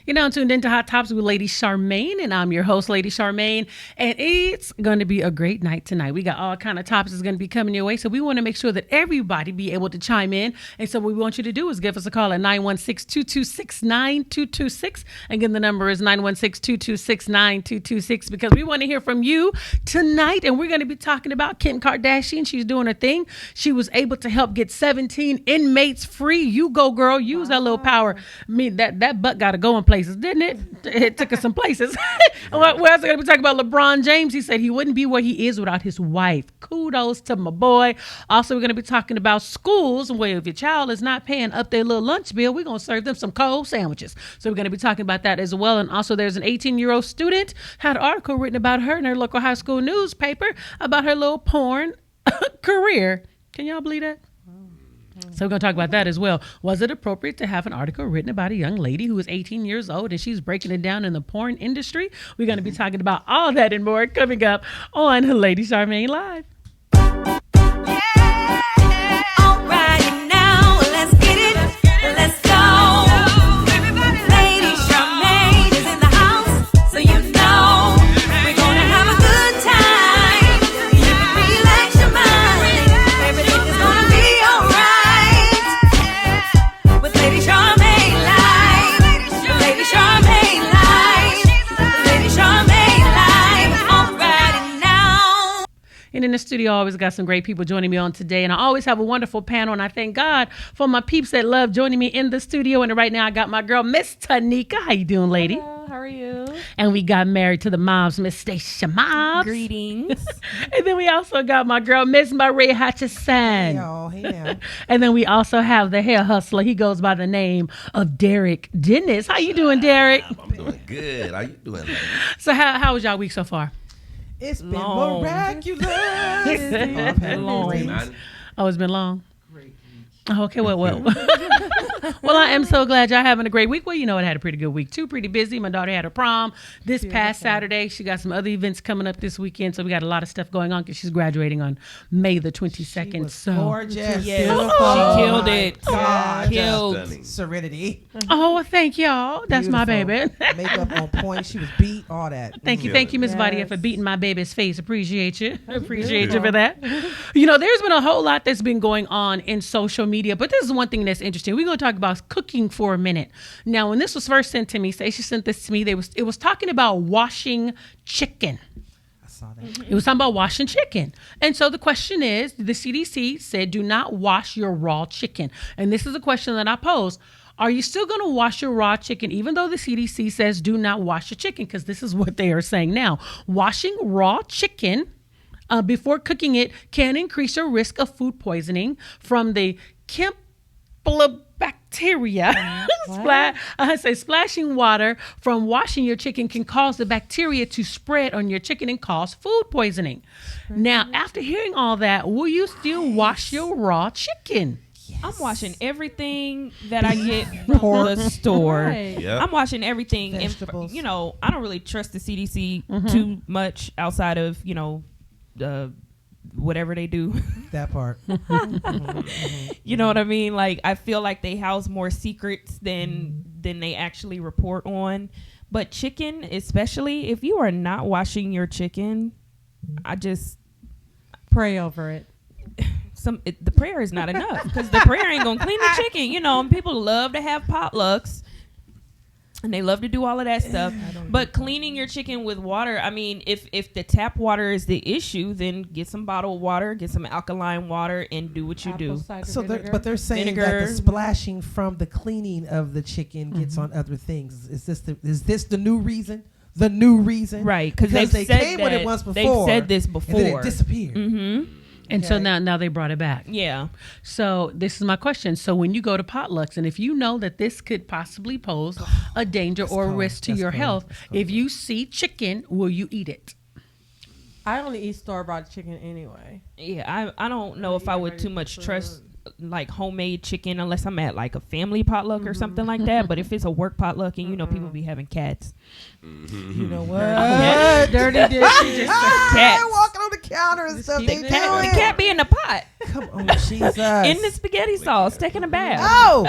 You're now tuned into Hot Topics with Lady Charmaine, and I'm your host, Lady Charmaine, and it's going to be a great night tonight. We got all kind of topics that's going to be coming your way, so we want to make sure that everybody be able to chime in, and so what we want you to do is give us a call at 916-226-9226. Again, the number is 916-226-9226, because we want to hear from you tonight, and we're going to be talking about Kim Kardashian. She's doing her thing. She was able to help get 17 inmates free. You go, girl. Use that little power. I mean, that butt got to go in places, didn't it? It took us some places. We're also going to be talking about LeBron James. He said he wouldn't be where he is without his wife. Kudos to my boy. Also, we're going to be talking about schools, where if your child is not paying up their little lunch bill, we're going to serve them some cold sandwiches. So we're going to be talking about that as well. And also, there's an 18-year-old student had an article written about her in her local high school newspaper about her little porn career. Can y'all believe that? So we're going to talk about that as well. Was it appropriate to have an article written about a young lady who is 18 years old and she's breaking it down in the porn industry? We're going to be talking about all that and more coming up on Lady Charmaine Live. And in the studio, I always got some great people joining me on today. And I always have a wonderful panel. And I thank God for my peeps that love joining me in the studio. And right now, I got my girl, Miss Tanika. How you doing, lady? Hello, how are you? And we got married to the moms, Miss Stacia Mobbs. Greetings. And then we also got my girl, Miss Marie Hutchison. Hey, y'all. Hey, now. And then we also have the hair hustler. He goes by the name of Derek Dennis. How you doing, Derek? I'm doing good. How you doing, lady? So how was y'all week so far? It's been Long. miraculous. It's been long. Oh, it's been long. Oh, okay, well. Well, I am so glad y'all having a great week. Well, you know, I had a pretty good week too. Pretty busy. My daughter had her prom this past Saturday. She got some other events coming up this weekend, so we got a lot of stuff going on because she's graduating on May the 22nd. She was so gorgeous. Yes. Oh, She killed it. God. Killed. Stunning. Serenity. Oh, well, thank y'all. That's my Beautiful. baby. Makeup on point. She was beat. All that. Thank you, Miss Vadia, for beating my baby's face. Appreciate you. Appreciate you Yeah. for that. You know, there's been a whole lot that's been going on in social media, but this is one thing that's interesting. We're going to talk about cooking for a minute. Now, when this was first sent to me, Stacey sent this to me. It was talking about washing chicken. I saw that. It was talking about washing chicken. And so the question is, the CDC said, do not wash your raw chicken. And this is a question that I posed. Are you still going to wash your raw chicken, even though the CDC says do not wash your chicken? Because this is what they are saying now. Washing raw chicken before cooking it can increase your risk of food poisoning from the Campylobacteria. Splashing water from washing your chicken can cause the bacteria to spread on your chicken and cause food poisoning. Now, after hearing all that, will you still wash your raw chicken? I'm washing everything that I get from the store. Right. Yep. I'm washing everything. And, Vegetables. you know, I don't really trust the CDC too much outside of, you know, whatever they do. That part. You know what I mean? Like, I feel like they house more secrets than they actually report on. But chicken, especially, if you are not washing your chicken, I just pray over it. The prayer is not enough, because the prayer ain't gonna clean the chicken. You know, and people love to have potlucks and they love to do all of that stuff. But cleaning your chicken with water, I mean, if the tap water is the issue, then get some bottled water, get some alkaline water, and do what you do. So, they're saying that Vinegar. the splashing from the cleaning of the chicken gets on other things. Is this the new reason? The new reason, Right? Because they came with it once before. They've said this And then before. it disappeared. Mm-hmm. And so Okay. now they brought it back. Yeah. So this is my question. So when you go to potlucks, and if you know that this could possibly pose a danger or cold. risk to That's your cold. health, That's cold. if you see chicken, will you eat it? I only eat store-bought chicken anyway. Yeah, I don't know if I would too much trust like homemade chicken unless I'm at like a family potluck or something like that. But if it's a work potluck and you know people be having cats, You know what? Dirty dish. Cats. Walking on the counter and stuff. keep They it do going. the it. cat be in the pot Come on, Jesus. in the spaghetti sauce taking a bath. Oh.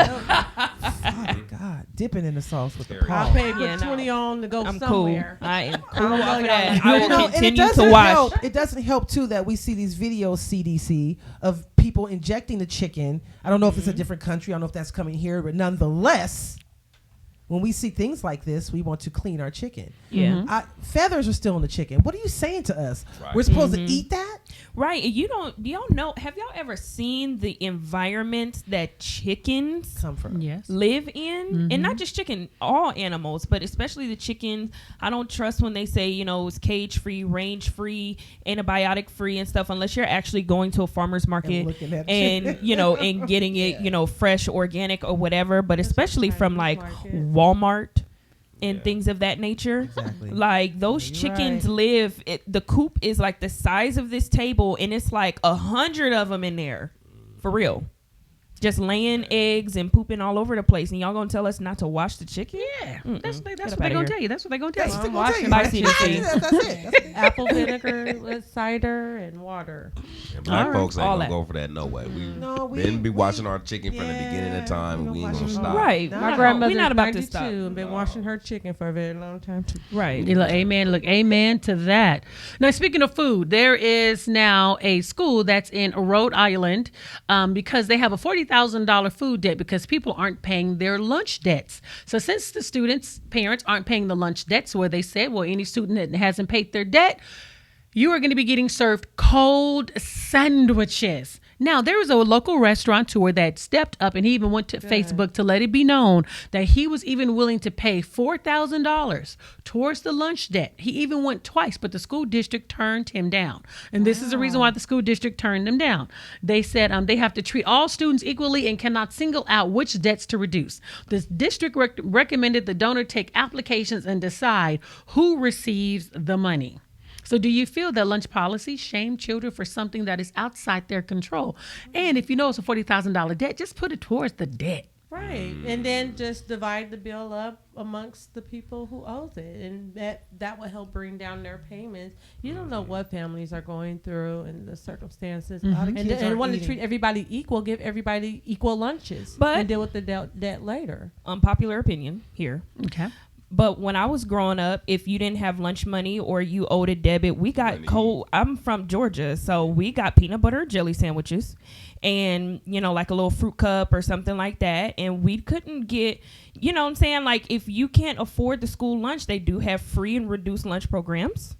Father God. dipping in the sauce with the Very paw. I paid Yeah, for no. 20 on to go I'm somewhere. cool. I am I cool don't off know of y'all. that. I You will know, and it continue doesn't to wash. help. It doesn't help too that we see these videos, CDC, of people injecting the chicken. I don't know if it's a different country. I don't know if that's coming here, but nonetheless, when we see things like this, we want to clean our chicken. Yeah. Feathers are still in the chicken. What are you saying to us? Right. We're supposed to eat that? Right. Do y'all know, have y'all ever seen the environment that chickens Come from. Yes. live in? And not just chicken, all animals, but especially the chickens. I don't trust when they say, it's cage free, range free, antibiotic free and stuff, unless you're actually going to a farmer's market looking at and and getting it, fresh, organic or whatever, but especially from like Walmart and things of that nature. Exactly. Like those You're chickens right. live, the coop is like the size of this table and it's like 100 of them in there for real, just laying eggs and pooping all over the place, and y'all gonna tell us not to wash the chicken? Yeah, Mm-mm. that's Get what up they're outta gonna here. tell you. That's what they're gonna tell That's you. what they're I'm gonna tell you. watching That's CDC. it. That's it. Apple vinegar with cider and water. And black All right. folks ain't All gonna that. go for that no way. No, Been be washing our chicken from the beginning of time, and we ain't gonna stop. Right. No. My No, grandmother's we're not about to 92 stop. and been washing her chicken for a very long time too. Right. Look, amen. Look, amen to that. Now, speaking of food, there is now a school that's in Rhode Island because they have a $40,000 food debt because people aren't paying their lunch debts. So since the students' parents aren't paying the lunch debts, where they said, well, any student that hasn't paid their debt, you are going to be getting served cold sandwiches. Now, there was a local restaurateur that stepped up, and he even went to Facebook to let it be known that he was even willing to pay $4,000 towards the lunch debt. He even went twice, but the school district turned him down. And this is the reason why the school district turned him down. They said they have to treat all students equally and cannot single out which debts to reduce. The district recommended the donor take applications and decide who receives the money. So do you feel that lunch policies shame children for something that is outside their control? And if you know it's a $40,000 debt, just put it towards the debt. Right. And then just divide the bill up amongst the people who owes it. And that will help bring down their payments. You don't know what families are going through and the circumstances. lot of And, kids and aren't want to eating. treat everybody equal, give everybody equal lunches. But- and deal with the debt later. Unpopular opinion here. Okay. But when I was growing up, if you didn't have lunch money or you owed a debit, we got cold. I'm from Georgia, so we got peanut butter jelly sandwiches and, like a little fruit cup or something like that. And we couldn't get, what I'm saying? Like, if you can't afford the school lunch, they do have free and reduced lunch programs.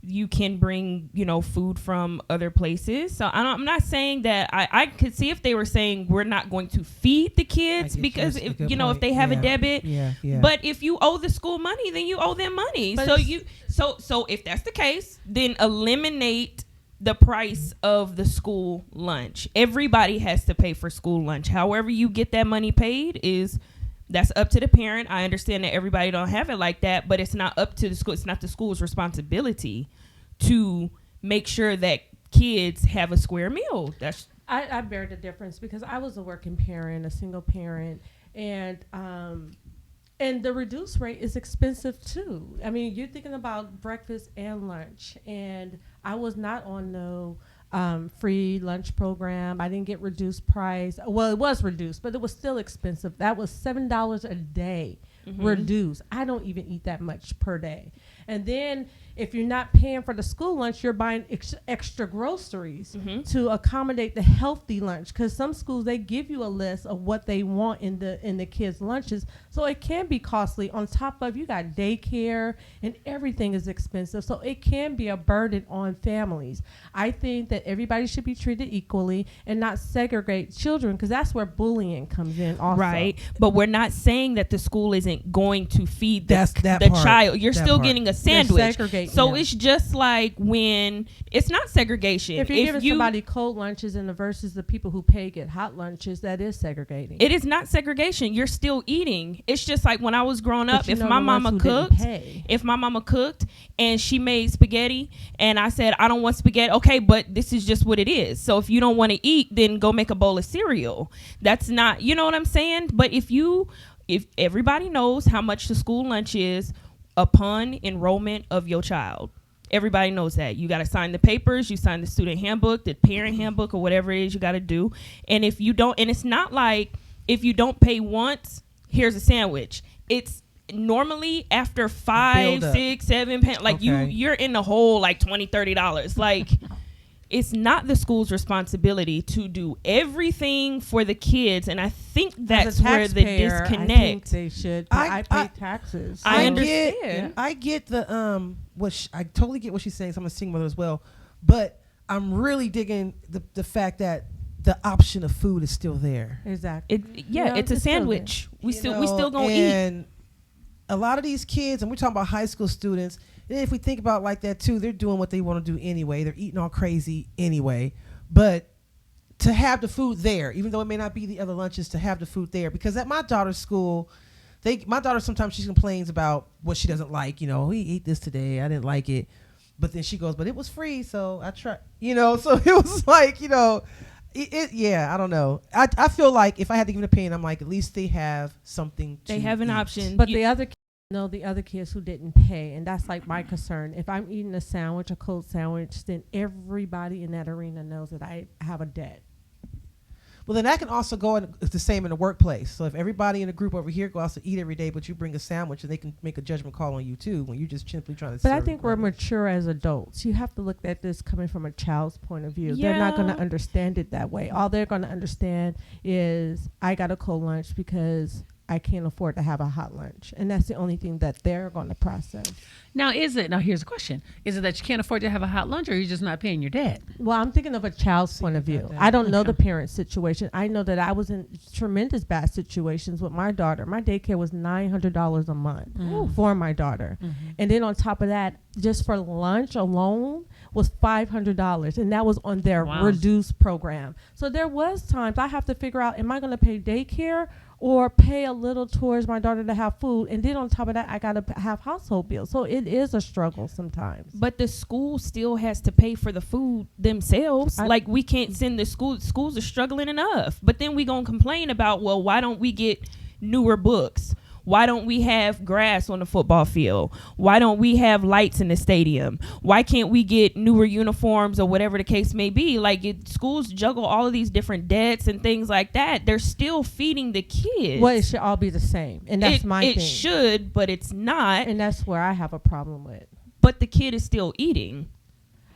You can bring, food from other places. So I'm not saying that I could see if they were saying we're not going to feed the kids I get because you. if, That's a good if point. they have Yeah. a debit. Yeah. But if you owe the school money, then you owe them money. But So if that's the case, then eliminate the price of the school lunch. Everybody has to pay for school lunch. However you get that money paid that's up to the parent. I understand that everybody don't have it like that, but it's not up to the school. It's not the school's responsibility to make sure that kids have a square meal. I bear the difference because I was a working parent, a single parent, and the reduced rate is expensive too. I mean, you're thinking about breakfast and lunch, and I was not on no free lunch program. I didn't get reduced price. Well, it was reduced, but it was still expensive. That was $7 a day reduced. I don't even eat that much per day. And then if you're not paying for the school lunch, you're buying extra groceries to accommodate the healthy lunch. Because some schools, they give you a list of what they want in the kids' lunches. So it can be costly. On top of, you got daycare and everything is expensive. So it can be a burden on families. I think that everybody should be treated equally and not segregate children, because that's where bullying comes in also. Right. But we're not saying that the school isn't going to feed That's the that part. child. You're That still part. getting a sandwich. segregating So them. it's just like when it's not segregation. If you're giving somebody cold lunches and versus the people who pay get hot lunches, that is segregating. it is not segregation. You're still eating. It's just like when I was growing up, But you if know my the ones mama who didn't cooked, pay. if my mama cooked and she made spaghetti and I said, I don't want spaghetti. Okay, but this is just what it is. So if you don't want to eat, then go make a bowl of cereal. That's not, you know what I'm saying? But if everybody knows how much the school lunch is upon enrollment of your child. Everybody knows that. You got to sign the papers, you sign the student handbook, the parent handbook, or whatever it is you got to do. And if you don't, and it's not like if you don't pay once, here's a sandwich. It's normally after 5, build up. 6, 7 pounds, like Okay. you're in the hole like $20-$30. Like it's not the school's responsibility to do everything for the kids, and I think that's As a where the taxpayer, I think disconnect. they should. But I pay taxes. I get- understand. I get the I totally get what she's saying. So I'm a single mother as well, but I'm really digging the fact that the option of food is still there. Exactly. Yeah, it's a it's still there. sandwich. We You still know, gonna eat. And a lot of these kids, and we're talking about high school students, and if we think about it like that too, they're doing what they want to do anyway. They're eating all crazy anyway. But to have the food there, even though it may not be the other lunches, to have the food there, because at my daughter's school, my daughter sometimes she complains about what she doesn't like. You know, we ate this today, I didn't like it, but then she goes, but it was free, so I tried. You know, so it was like, you know. Yeah, I don't know. I feel like if I had to give an opinion, I'm like, at least they have something to They have an eat. option. But You- the other the other kids who didn't pay, and that's like my concern. If I'm eating a sandwich, a cold sandwich, then everybody in that arena knows that I have a debt. Well, then that can also go in the same in the workplace. So if everybody in the group over here go out to eat every day, but you bring a sandwich, and they can make a judgment call on you too when you're just simply trying to. But I serve think we're everybody. mature as adults. You have to look at this coming from a child's point of view. They're not going to Yeah. understand it that way. All they're going to understand is I got a cold lunch because I can't afford to have a hot lunch. And that's the only thing that they're going to process. Now, here's a question. Is it that you can't afford to have a hot lunch, or you're just not paying your debt? Well, I'm thinking of a child's point of view. that. I don't know the parent situation. I know that I was in tremendous bad situations with my daughter. My daycare was $900 a month for my daughter. And then on top of that, just for lunch alone was $500. And that was on their Wow. reduced program. So there was times I have to figure out, am I going to pay daycare or pay a little towards my daughter to have food? And then on top of that, I got to have household bills. So it is a struggle sometimes. But the school still has to pay for the food themselves. Like we can't send the schools are struggling enough. But then we gonna complain about, well, why don't we get newer books? Why don't we have grass on the football field? Why don't we have lights in the stadium? Why can't we get newer uniforms or whatever the case may be? Like schools juggle all of these different debts and things like that. They're still feeding the kids. Well, it should all be the same. And that's my It thing. should, but it's not. And that's where I have a problem with. But the kid is still eating.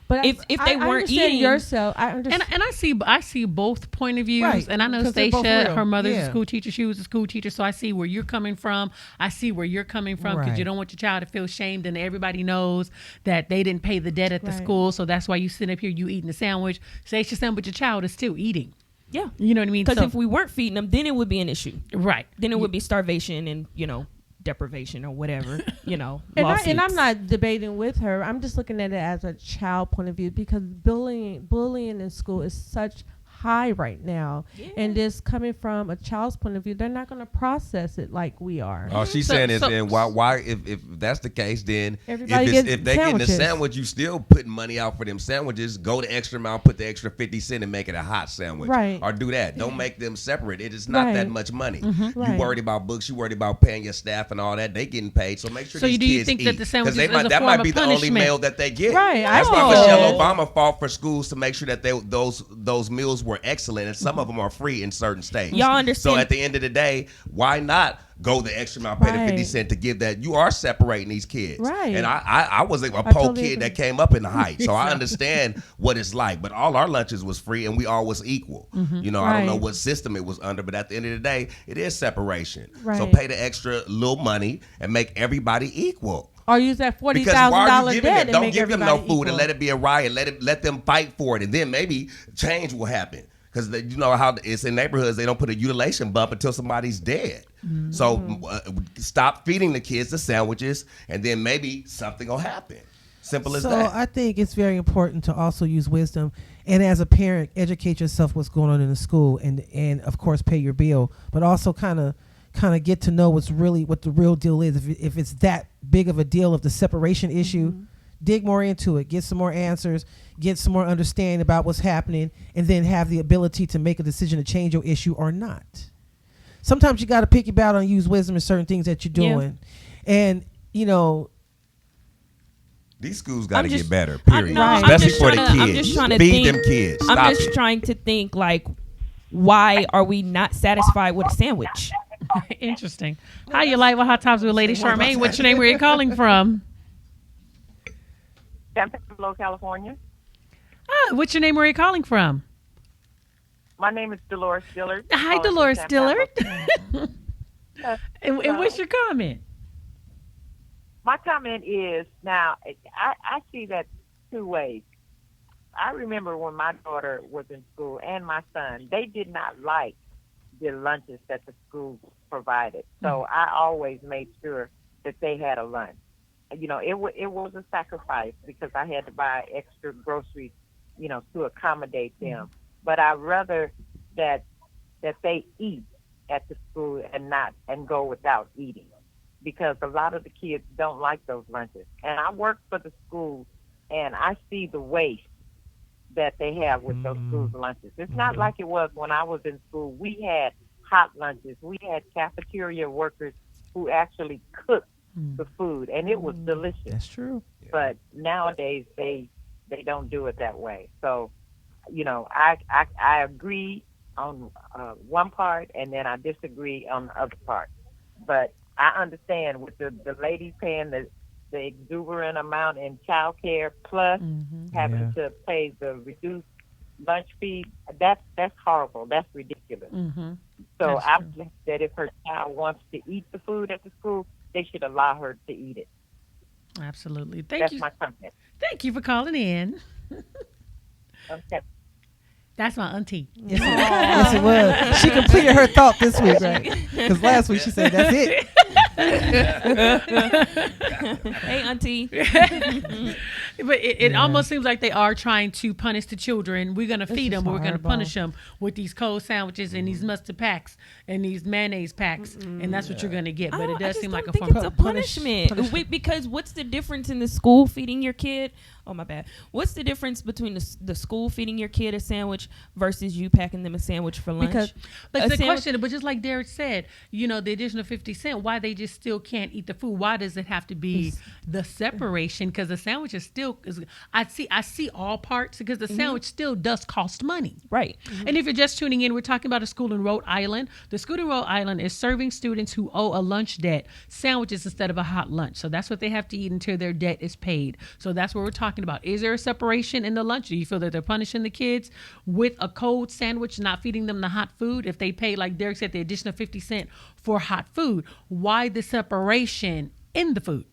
But If they I weren't understand eating- yourself, I understand. And I see both point of views. Right, And I know 'cause they're both Stacia, real. her mother's Yeah. a school teacher. She was a school teacher, so I see where you're coming from. I see where you're coming from because Right. you don't want your child to feel shamed, and everybody knows that they didn't pay the debt at the Right. school, so that's why you sit up here, you eating a sandwich. Stacia saying, but your child is still eating. Yeah. You know what I mean? Because So- if we weren't feeding them, then it would be an issue. right. Then it would be starvation and, deprivation or whatever, and lawsuits. I'm not debating with her. I'm just looking at it as a child point of view because bullying in school is such high right now. And this coming from a child's point of view, they're not going to process it like we are. All she's So- saying is, so- then why if that's the case, then Everybody if gets they getting a sandwiches. sandwich, you still putting money out for them sandwiches. Go the extra amount, put the extra 50 cents and make it a hot sandwich. Right. Or do that. Don't make them separate. It is not that Right. much money. Right. You worried about books, you worried about paying your staff and all that. They getting paid, so make sure So these do you kids think eat. that the sandwiches 'Cause is a that form might of be the only punishment? meal that they get. Right, I That's why know. Michelle Obama fought for schools to make sure that those meals were excellent, and some of them are free in certain states. Y'all understand- So at the end of the day, why not go the extra mile, pay the 50 Right. cents to give that? You are separating these kids. Right. And I was a poor totally kid agree. that came up in the Heights, so I understand what it's like. But all our lunches was free, and we all was equal. I don't know Right. what system it was under, but at the end of the day, it is separation. So Right. pay the extra little money and make everybody equal. Or use that Because why are you $40,000 giving debt them? and Don't make give them no everybody food equal. and let it be a riot. Let them fight for it, and then maybe change will happen. Because you know how it's in neighborhoods, they don't put a utilization bump until somebody's dead. So stop feeding the kids the sandwiches, and then maybe something will happen. Simple as So that. I think it's very important to also use wisdom, and as a parent, educate yourself what's going on in the school, and of course pay your bill, but also kind of get to know what the real deal is. If it's that big of a deal of the separation issue, dig more into it, get some more answers, get some more understanding about what's happening, and then have the ability to make a decision to change your issue or not. Sometimes you got to pick your battle and use wisdom in certain things that you're doing, and These schools got to I'm get just- better, I- period. no, I'm Especially just for the trying to- I'm kids. just trying to Feed think- them kids. I'm Stop just it. trying to think, like, why are we not satisfied with a sandwich? Interesting. Hi, you live with Hot Topics with Lady Charmaine. What's your name? Where are you calling from? San Pedro, California. What's your name? Where are you calling from? My name is Dolores Dillard. Hi, Calling from Dolores San Dillard. Pablo. and what's your comment? My comment is, now, I see that two ways. I remember when my daughter was in school and my son, they did not like the lunches that the school provided. So I always made sure that they had a lunch. You know, it was a sacrifice because I had to buy extra groceries, you know, to accommodate them. But I'd rather that they eat at the school and go without eating, because a lot of the kids don't like those lunches. And I work for the school, and I see the waste that they have with those school lunches. It's not like it was when I was in school. We had hot lunches. We had cafeteria workers who actually cooked the food, and it was delicious. That's true. But nowadays they don't do it that way. So, you know, I agree on one part, and then I disagree on the other part. But I understand with the ladies paying the exuberant amount in child care plus having to pay the reduced lunch fee. That's horrible. That's ridiculous. So I think that if her child wants to eat the food at the school, they should allow her to eat it. Absolutely. That's my comment. Thank you for calling in. Okay. That's my auntie. Yes, it was. She completed her thought this week, right? Because last week she said, that's it. Hey, auntie. But it almost seems like they are trying to punish the children. We're going to feed them, but we're going to horrible. punish them with these cold sandwiches and these mustard packs and these mayonnaise packs. And that's what you're going to get. But it does seem like a form it's of a punishment. Because what's the difference in the school feeding your kid? Oh, my bad. What's the difference between the school feeding your kid a sandwich versus you packing them a sandwich for lunch? But A the sandwich- question, but just like Derek said, you know, the additional 50 cents, why they just still can't eat the food? Why does it have to be the separation? Because the sandwich is still, I see all parts, because the sandwich still does cost money. Right. And if you're just tuning in, we're talking about a school in Rhode Island. The school in Rhode Island is serving students who owe a lunch debt sandwiches instead of a hot lunch. So that's what they have to eat until their debt is paid. So that's what we're talking about. Is there a separation in the lunch? Do you feel that they're punishing the kids with a cold sandwich, not feeding them the hot food? If they pay, like Derek said, the additional 50 cents for hot food, why the separation in the food?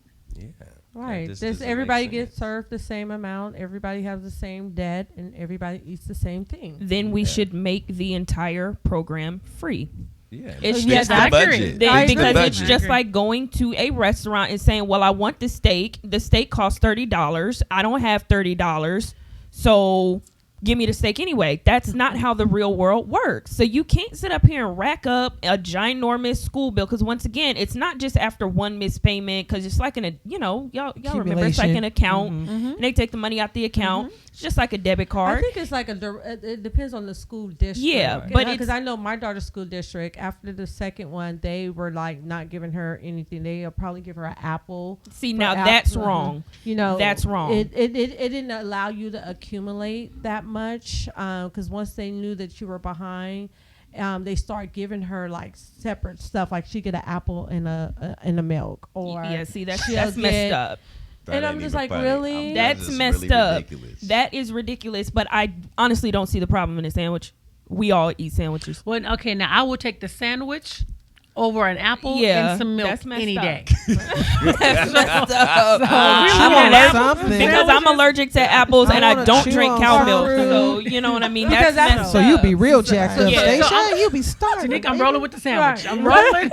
Right. This This doesn't everybody make gets sense. served the same amount. Everybody has the same debt, and everybody eats the same thing. Then we should make the entire program free. Yeah, It's Yes, just I the agree. budget. They- It's the because it's budget. just like going to a restaurant and saying, well, I want the steak. The steak costs $30. I don't have $30. So give me the steak anyway. That's not how the real world works. So you can't sit up here and rack up a ginormous school bill, because once again, it's not just after one missed payment, because it's like y'all remember, it's like an account, and they take the money out the account. It's just like a debit I card. think it's like it depends on the school district. Yeah, but because it's- I know my daughter's school district, after the second one, they were like not giving her anything. They'll probably give her an apple. See, for now apple. that's wrong. You know, That's wrong. It didn't allow you to accumulate that much, because once they knew that you were behind, they start giving her like separate stuff, like she get an apple and a milk, or Yeah, see, that's she'll messed get- up. That And I'm ain't just even like, funny. really? That's just messed really up. ridiculous. That is ridiculous, but I honestly don't see the problem in a sandwich. We all eat sandwiches. Well, okay, now I will take the sandwich over an apple Yeah, and some milk that's messed any up. day. That's messed up. I I'm want allergic- something. because I'm allergic to apples and I wanna don't chew drink on cow milk. fruit. So you know what I mean. Because That's that's- messed So up. you be real jacked up, Yeah. Stacia. So I'm- You be starving. Nick, I'm rolling with the sandwich. Right. I'm rolling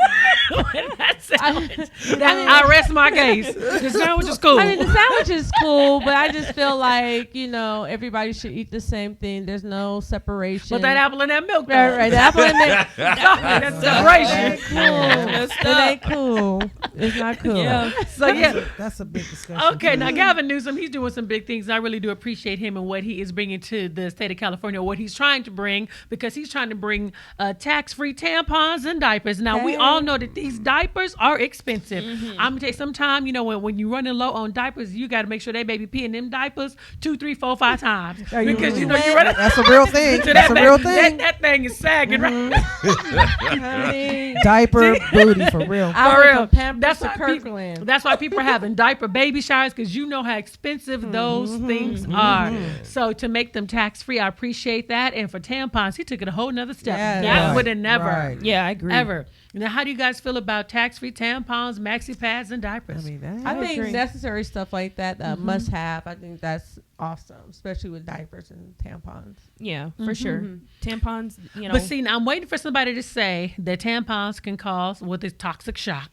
with that sandwich. I rest my case. The sandwich is cool. I mean, the sandwich is cool, but I just feel like, you know, everybody should eat the same thing. There's no separation. But that apple and that milk, though. Right, the apple and milk. That's separation. Messed It up. ain't cool. It's not cool. Yeah. So yeah. That's a big discussion. Okay, now Gavin Newsom, he's doing some big things. And I really do appreciate him and what he is bringing to the state of California, what he's trying to bring, because he's trying to bring tax-free tampons and diapers. Now, we all know that these diapers are expensive. I'm gonna tell you, sometime, you know, when you're running low on diapers, you got to make sure they baby pee in them diapers 2, 3, 4, 5 times. Are you Because, you know, wet? you're running. That's a real thing. So That's a that real thing- thing. That thing is sagging, right? Honey. Diaper booty for real. I For went real. from Pampers That's to why Kirkland. That's why people are having diaper baby showers, because you know how expensive those things are. So to make them tax free, I appreciate that. And for tampons, he took it a whole nother step. Yeah, That right, would have never, right. Yeah, I agree. ever. Now, how do you guys feel about tax free tampons, maxi pads, and diapers? I mean, that, I think agree. necessary stuff like that must have. I think that's awesome, especially with diapers and tampons. Yeah, for sure. Tampons, you know. But see, now I'm waiting for somebody to say that tampons can cause what is toxic shock.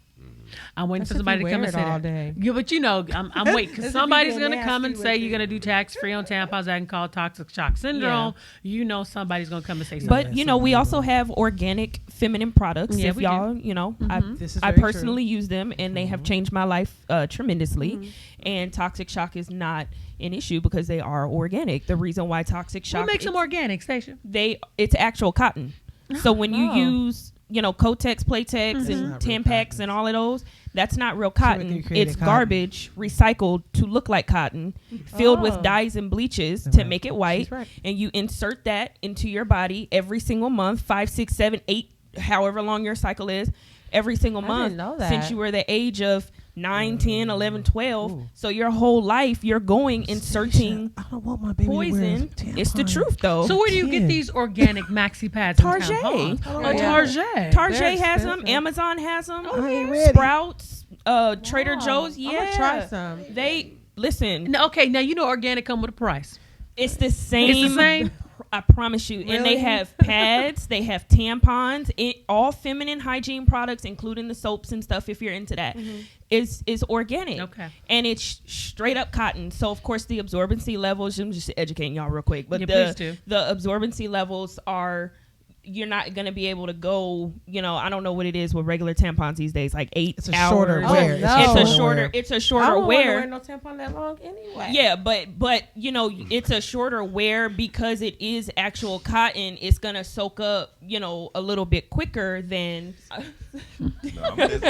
I'm waiting That's for if somebody you to come wear and it say all that. day. Yeah, but you know, I'm waiting That's because if somebody's you going get to come and nasty say with you're it. going to do tax free on tampons that can cause toxic shock syndrome. You know, somebody's going to come and say something. But you know, we also have organic feminine products. Yeah, if we do. y'all, you know, This is I very personally use them, and they have changed my life tremendously. And toxic shock is not an issue because they are organic. The reason why toxic shock what makes them organic, Stacia? it's actual cotton. So when you use, you know, Kotex, Playtex, and Not real Tampax cotton. and all of those, that's not real Chemically cotton. created It's cotton. garbage recycled to look like cotton, filled with dyes and bleaches to Right. make it white. She's right. And you insert that into your body every single month, 5, 6, 7, 8, however long your cycle is, every single I month didn't know that. since you were the age of 9, 10, 11, 12. So your whole life you're going inserting I don't want my baby poison. To wear It's the tampons. truth though. So where do you get Kid. these organic maxi pads? and Target. tampons? Oh, Oh, yeah. Target. Target They're has them. expensive. Amazon has them. I ain't ready. Sprouts, Trader Joe's. Yeah, I'm gonna try some. They listen. No, okay, now you know organic come with a price. It's the same. It's the same? I promise you. And they Really? have pads. They have tampons. All feminine hygiene products, including the soaps and stuff. If you're into that, is organic. Okay. And it's straight up cotton. So of course the absorbency levels. I'm just educating y'all real quick, but Yeah, please do. the absorbency levels are. You're not going to be able to go, you know, I don't know what it is with regular tampons these days, like 8 It's a hours. shorter Oh, wear. no. It's a I shorter don't want to wear. wear no tampon that long anyway. Yeah, but you know, it's a shorter wear because it is actual cotton. It's going to soak up, you know, a little bit quicker than No, I'm listening.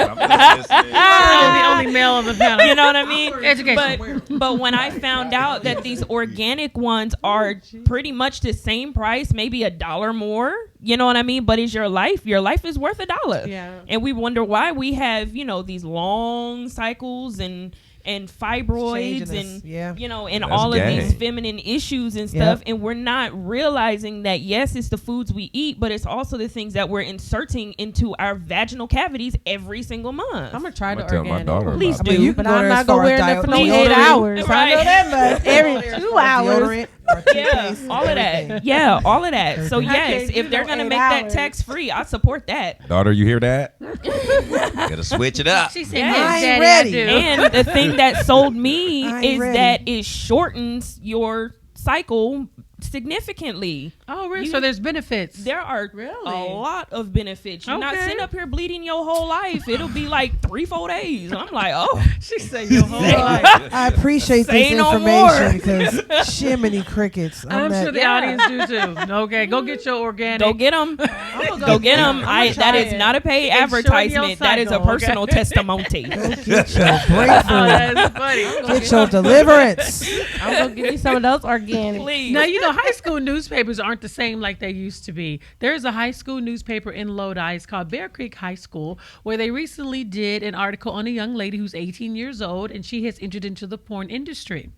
I'm the only male on the panel. you know what I mean? Education. But when I found out that these organic ones are pretty much the same price, maybe $1 more, you know what I mean? But is your life is worth $1. Yeah. And we wonder why we have, you know, these long cycles and fibroids Changing us, and yeah. you know and That's all of gay. these feminine issues and stuff, and we're not realizing that yes, it's the foods we eat, but it's also the things that we're inserting into our vaginal cavities every single month. I'm gonna try I'm the gonna tell my organic. daughter Please about do. I mean, you can But go I'm there not as far gonna wear as that for no deodorant. 8 hours. I know Right. that much. Every 2 hours. Deodorant, our Yeah, toothpaste, all of everything. that. Yeah, all of that. So I yes, can't if do they're no gonna 8 make that hours. tax free, I support that. Daughter, you hear that? Gotta switch it up. She said, Yeah. yes, I ain't Daddy, ready. I do. And the thing that sold me I ain't is ready. that it shortens your cycle significantly. Oh, really? You- So there's benefits. There are Really? a lot of benefits. You're not Okay. sitting up here bleeding your whole life. It'll be like 3-4 days. And I'm like, oh, She said your whole life. I appreciate Say this no information because shiminy crickets. I'm that- sure the audience do too. Okay, go get your organic. go get them. Go get them. That try is it. not a paid And shorten your advertisement. That is a cycle, personal okay? testimony. Get your Oh, breakthrough. that's funny. Get your deliverance. I'm gonna give me some of those organic. Please. Now, you know, high school newspapers aren't the same like they used to be. There's a high school newspaper in Lodi. It's called Bear Creek High School, where they recently did an article on a young lady who's 18 years old, and she has entered into the porn industry.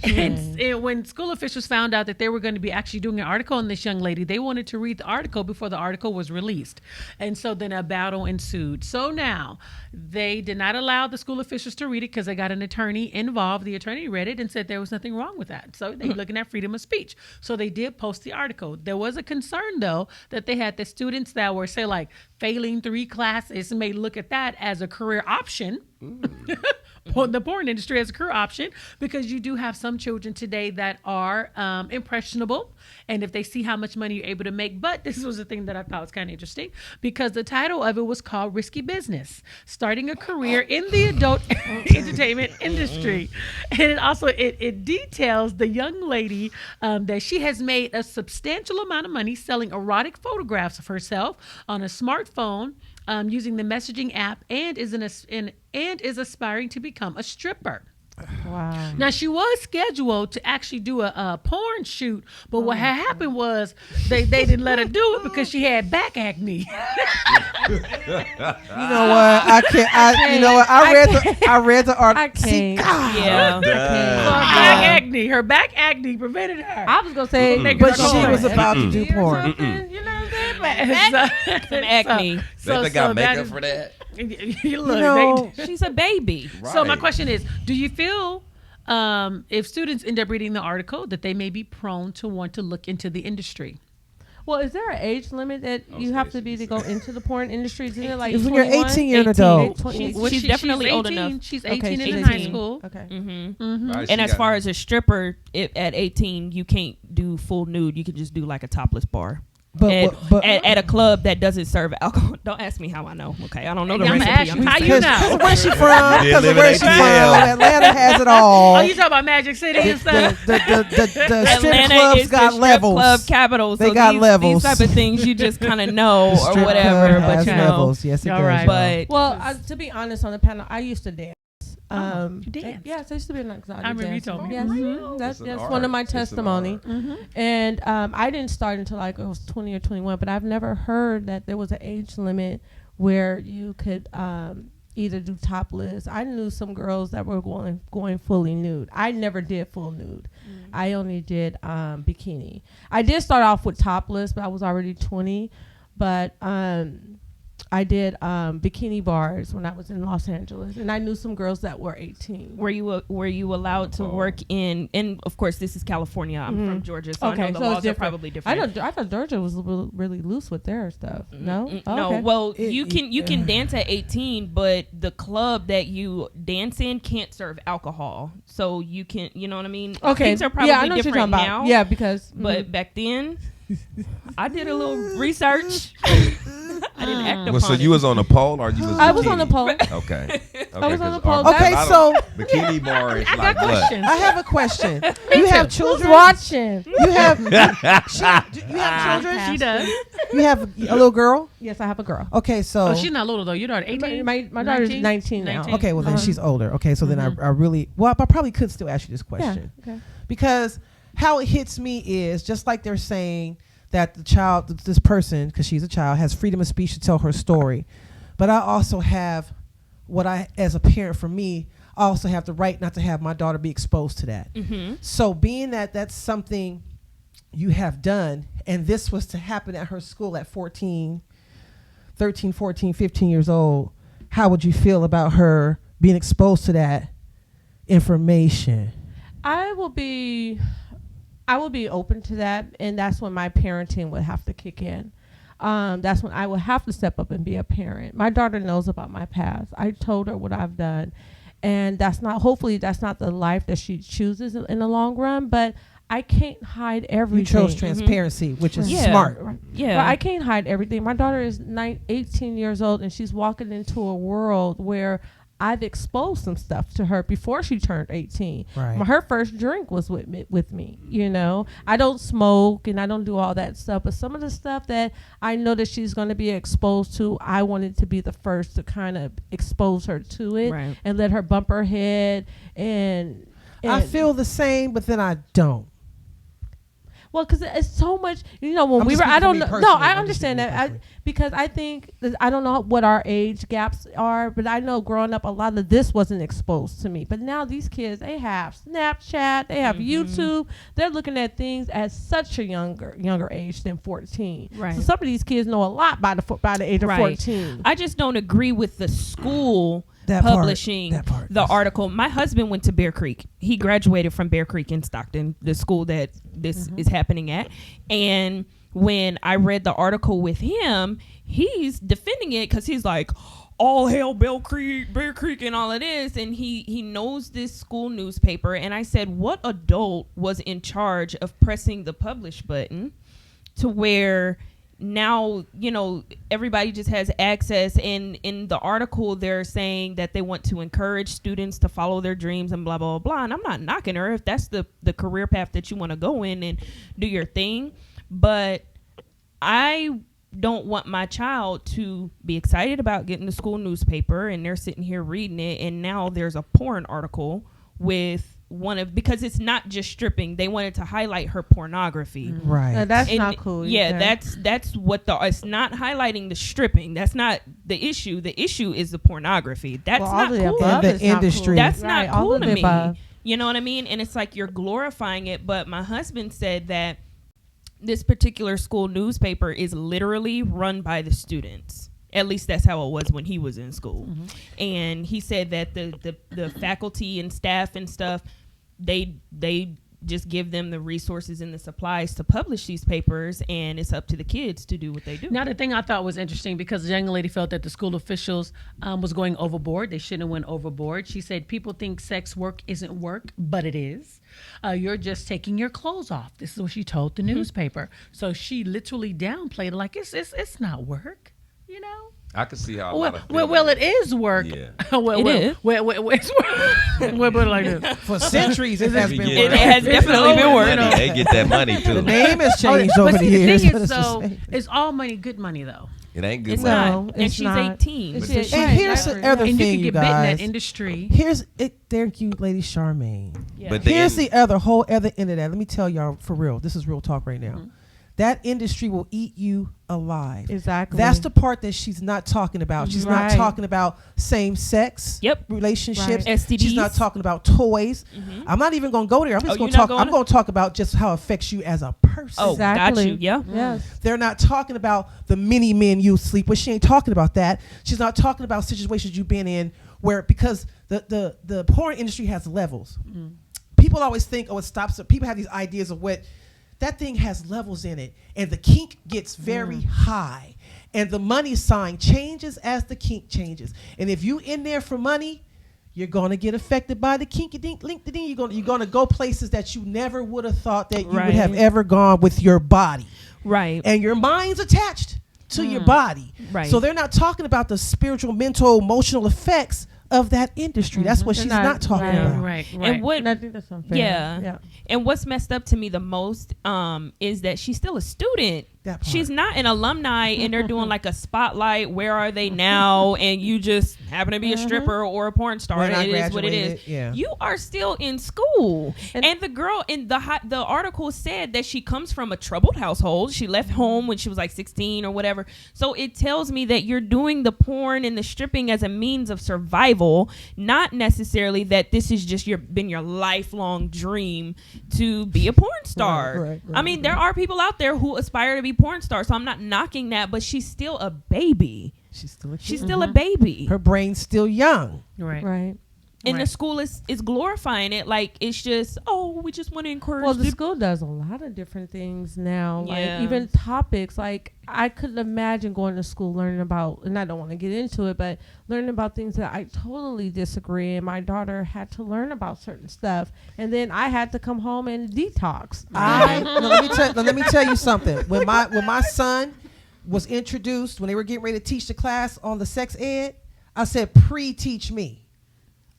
And when school officials found out that they were going to be actually doing an article on this young lady, they wanted to read the article before the article was released. And so then a battle ensued. So now they did not allow the school officials to read it because they got an attorney involved. The attorney read it and said there was nothing wrong with that. So they're looking at freedom of speech. So they did post the article. There was a concern, though, that they had the students that were, say, like failing 3 classes may look at that as a career option. The porn industry as a career option, because you do have some children today that are impressionable, and if they see how much money you're able to make. But this was the thing that I thought was kind of interesting, because the title of it was called Risky Business, Starting a Career in the Adult Entertainment Industry. And it also it details the young lady that she has made a substantial amount of money selling erotic photographs of herself on a smartphone using the messaging app, and is aspiring to become a stripper. Wow. Now she was scheduled to actually do a porn shoot, but what had happened was they didn't let her do it because she had back acne. You know what? I can't. You know what? I read the article. I can't. Yeah. Her back acne prevented her. I was gonna say, But she was about to do porn. You know what I'm saying? Some acne. They got makeup for that. You You know, She's a baby. So my Right. question is, do you feel if students end up reading the article that they may be prone to want to look into the industry? Well, is there an age limit that you have to be to go into the porn industry? Is it like It's when you're 21? 18, you're an adult. She's definitely old 18. enough. She's Okay, 18 and she's in high 18. school. Okay. Right, And she as got- far as a stripper, at 18, you can't do full nude. You can just do like a topless bar. But At a club that doesn't serve alcohol. Don't ask me how I know. Okay, I don't know the I'm recipe. gonna ask you, how you because know? where she from? You Because live of in where she from. ATL. Atlanta has it all. Oh, you talking about Magic City and stuff? The strip Atlanta clubs is the got strip levels. club capital. They So got these, levels. These type of things you just kind of know The or strip whatever, club but has you know. levels. Yes, it All does. right. But Well, to be honest, on the panel, I used to dance. you danced? Yes, I used to be an exotic I remember you dancer. told me. Yes, Mhm. that's It's an one of my art. It's an testimony. art. And I didn't start until like I was 20 or 21, but I've never heard that there was an age limit where you could either do topless. I knew some girls that were going fully nude. I never did full nude. I only did bikini. I did start off with topless, but I was already 20. But I did bikini bars when I was in Los Angeles, and I knew some girls that were 18. were you allowed to work in? And of course, this is California. I'm from Georgia, so I know the so it's laws are different. probably different. I thought Georgia was really loose with their stuff. No, Oh, No, okay. well, you can dance at 18, but the club that you dance in can't serve alcohol. So you can, you know what I mean? Okay, Things are probably yeah, I know what you're different talking now. about. Yeah, because But back then, I did a little research. I didn't act Well, so upon you it. was on the pole or you was? I was on the bikini? pole. Okay. I was on the 'cause pole. Okay, I don't- so bikini bar is I like got what? questions. I have a question. You have Who's children? watching? You have you have children? She does. You have a little girl? Yes, I have a girl. Okay, so Oh, she's not little though. Your daughter 18? My daughter's 19 now. okay, well then she's older. Okay, so then I really I probably could still ask you this question. Okay. Because how it hits me is just like they're saying that the child, this person, because she's a child, has freedom of speech to tell her story. But I also have what I, as a parent, for me, I also have the right not to have my daughter be exposed to that. So being that that's something you have done, and this was to happen at her school at 13, 14, 15 years old, how would you feel about her being exposed to that information? I will be open to that, and that's when my parenting would have to kick in. That's when I would have to step up and be a parent. My daughter knows about my past. I told her what I've done, and hopefully that's not the life that she chooses in the long run, but I can't hide everything. You chose transparency, which is Yeah. smart. Yeah. But I can't hide everything. My daughter is 18 years old, and she's walking into a world where I've exposed some stuff to her before she turned 18. Right. Her first drink was with me, you know. I don't smoke and I don't do all that stuff, but some of the stuff that I know that she's going to be exposed to, I wanted to be the first to kind of expose her to it Right. and let her bump her head and I feel the same, but then I don't. well, because it's so much, you know, when I'm we just were, I speaking don't for me know. No, personally. I I'm just understand speaking that. personally. Because I think, I don't know what our age gaps are, but I know growing up, a lot of this wasn't exposed to me. But now these kids, they have Snapchat, they have YouTube. They're looking at things at such a younger age than 14. Right. So some of these kids know a lot by the age of Right. 14. I just don't agree with the school That part, publishing that part, the yes. article. My husband went to Bear Creek. He graduated from Bear Creek in Stockton, the school that this is happening at. And when I read the article with him, he's defending it because he's like, all hail Bear Creek and all of this. And he knows this school newspaper. And I said, what adult was in charge of pressing the publish button to where now, you know, everybody just has access, and in the article they're saying that they want to encourage students to follow their dreams and blah blah blah, and I'm not knocking her if that's the career path that you want to go in and do your thing, but I don't want my child to be excited about getting the school newspaper and they're sitting here reading it and now there's a porn article with because it's not just stripping. They wanted to highlight her pornography. Right. That's And not cool. Yeah, either. that's what it's not highlighting the stripping. That's not the issue. The issue is the pornography. That's Well, all not the cool. above And is the not cool. industry. That's Right, not all cool of to the me. above. You know what I mean? And it's like you're glorifying it. But my husband said that this particular school newspaper is literally run by the students. At least that's how it was when he was in school. And he said that the faculty and staff and stuff, they just give them the resources and the supplies to publish these papers, and it's up to the kids to do what they do. Now, the thing I thought was interesting, because the young lady felt that the school officials was going overboard. They shouldn't have went overboard. She said, people think sex work isn't work, but it is. You're just taking your clothes off. This is what she told the newspaper. So she literally downplayed it like it's not work, you know? I can see how. A lot Well, of well, it is work. Yeah. It is. Well, put it like this. For centuries, it has been It work. has definitely been work. They get that money too. The name has Oh, changed but over see, the the years. thing but is, it's the though, same. it's all money, good money, though. It ain't good It's money. No, not. And it's she's not. 18. It's But just- And right, here's the exactly. other And you thing, can you get bit in that guys. industry. Here's it. Thank you, Lady Charmaine. Yeah. But the Here's end- the whole other end of that. Let me tell y'all for real. This is real talk right now. That industry will eat you alive. Exactly. That's the part that she's not talking about. She's not Right. talking about same sex Yep. relationships. Right. STDs. She's not talking about toys. I'm not even going to go there. I'm just Oh, going you're to not talk. I'm going going to talk about just how it affects you as a person. Oh, Exactly. got you. Yeah. Yes. They're not talking about the many men you sleep with. She ain't talking about that. She's not talking about situations you've been in where, because the porn industry has levels. People always think, oh, it stops. People have these ideas of what that thing has levels in it, and the kink gets very high, and the money sign changes as the kink changes. And if you in there for money, you're gonna get affected by the kinky dink link. You're gonna go places that you never would have thought that you would Right. have ever gone with your body. Right. And your mind's attached to your body. Right. So they're not talking about the spiritual, mental, emotional effects of that industry. That's what They're she's not- not talking right. about. Right. And what And I think that's unfair. Yeah. And what's messed up to me the most is that she's still a student. That part. She's not an alumni, and they're doing like a spotlight. Where are they now? And you just happen to be a stripper or a porn star. When I It is what it is. graduated, yeah. You are still in school. And- And the girl in the article said that she comes from a troubled household. She left home when she was like 16 or whatever. So it tells me that you're doing the porn and the stripping as a means of survival, not necessarily that this is just been your lifelong dream to be a porn star. right, I mean, there are people out there who aspire to be porn stars, so I'm not knocking that, but she's still a baby. She's still a kid. She's still a baby. Her brain's still young. Right. Right. And the Right. school is glorifying it like it's just, oh, we just want to encourage Well, the the school does a lot of different things now. Yeah. Like even topics. Like I couldn't imagine going to school learning about, and I don't want to get into it, but learning about things that I totally disagree. And my daughter had to learn about certain stuff, and then I had to come home and detox. Let me tell you something. When my son was introduced, when they were getting ready to teach the class on the sex ed, I said, pre-teach me.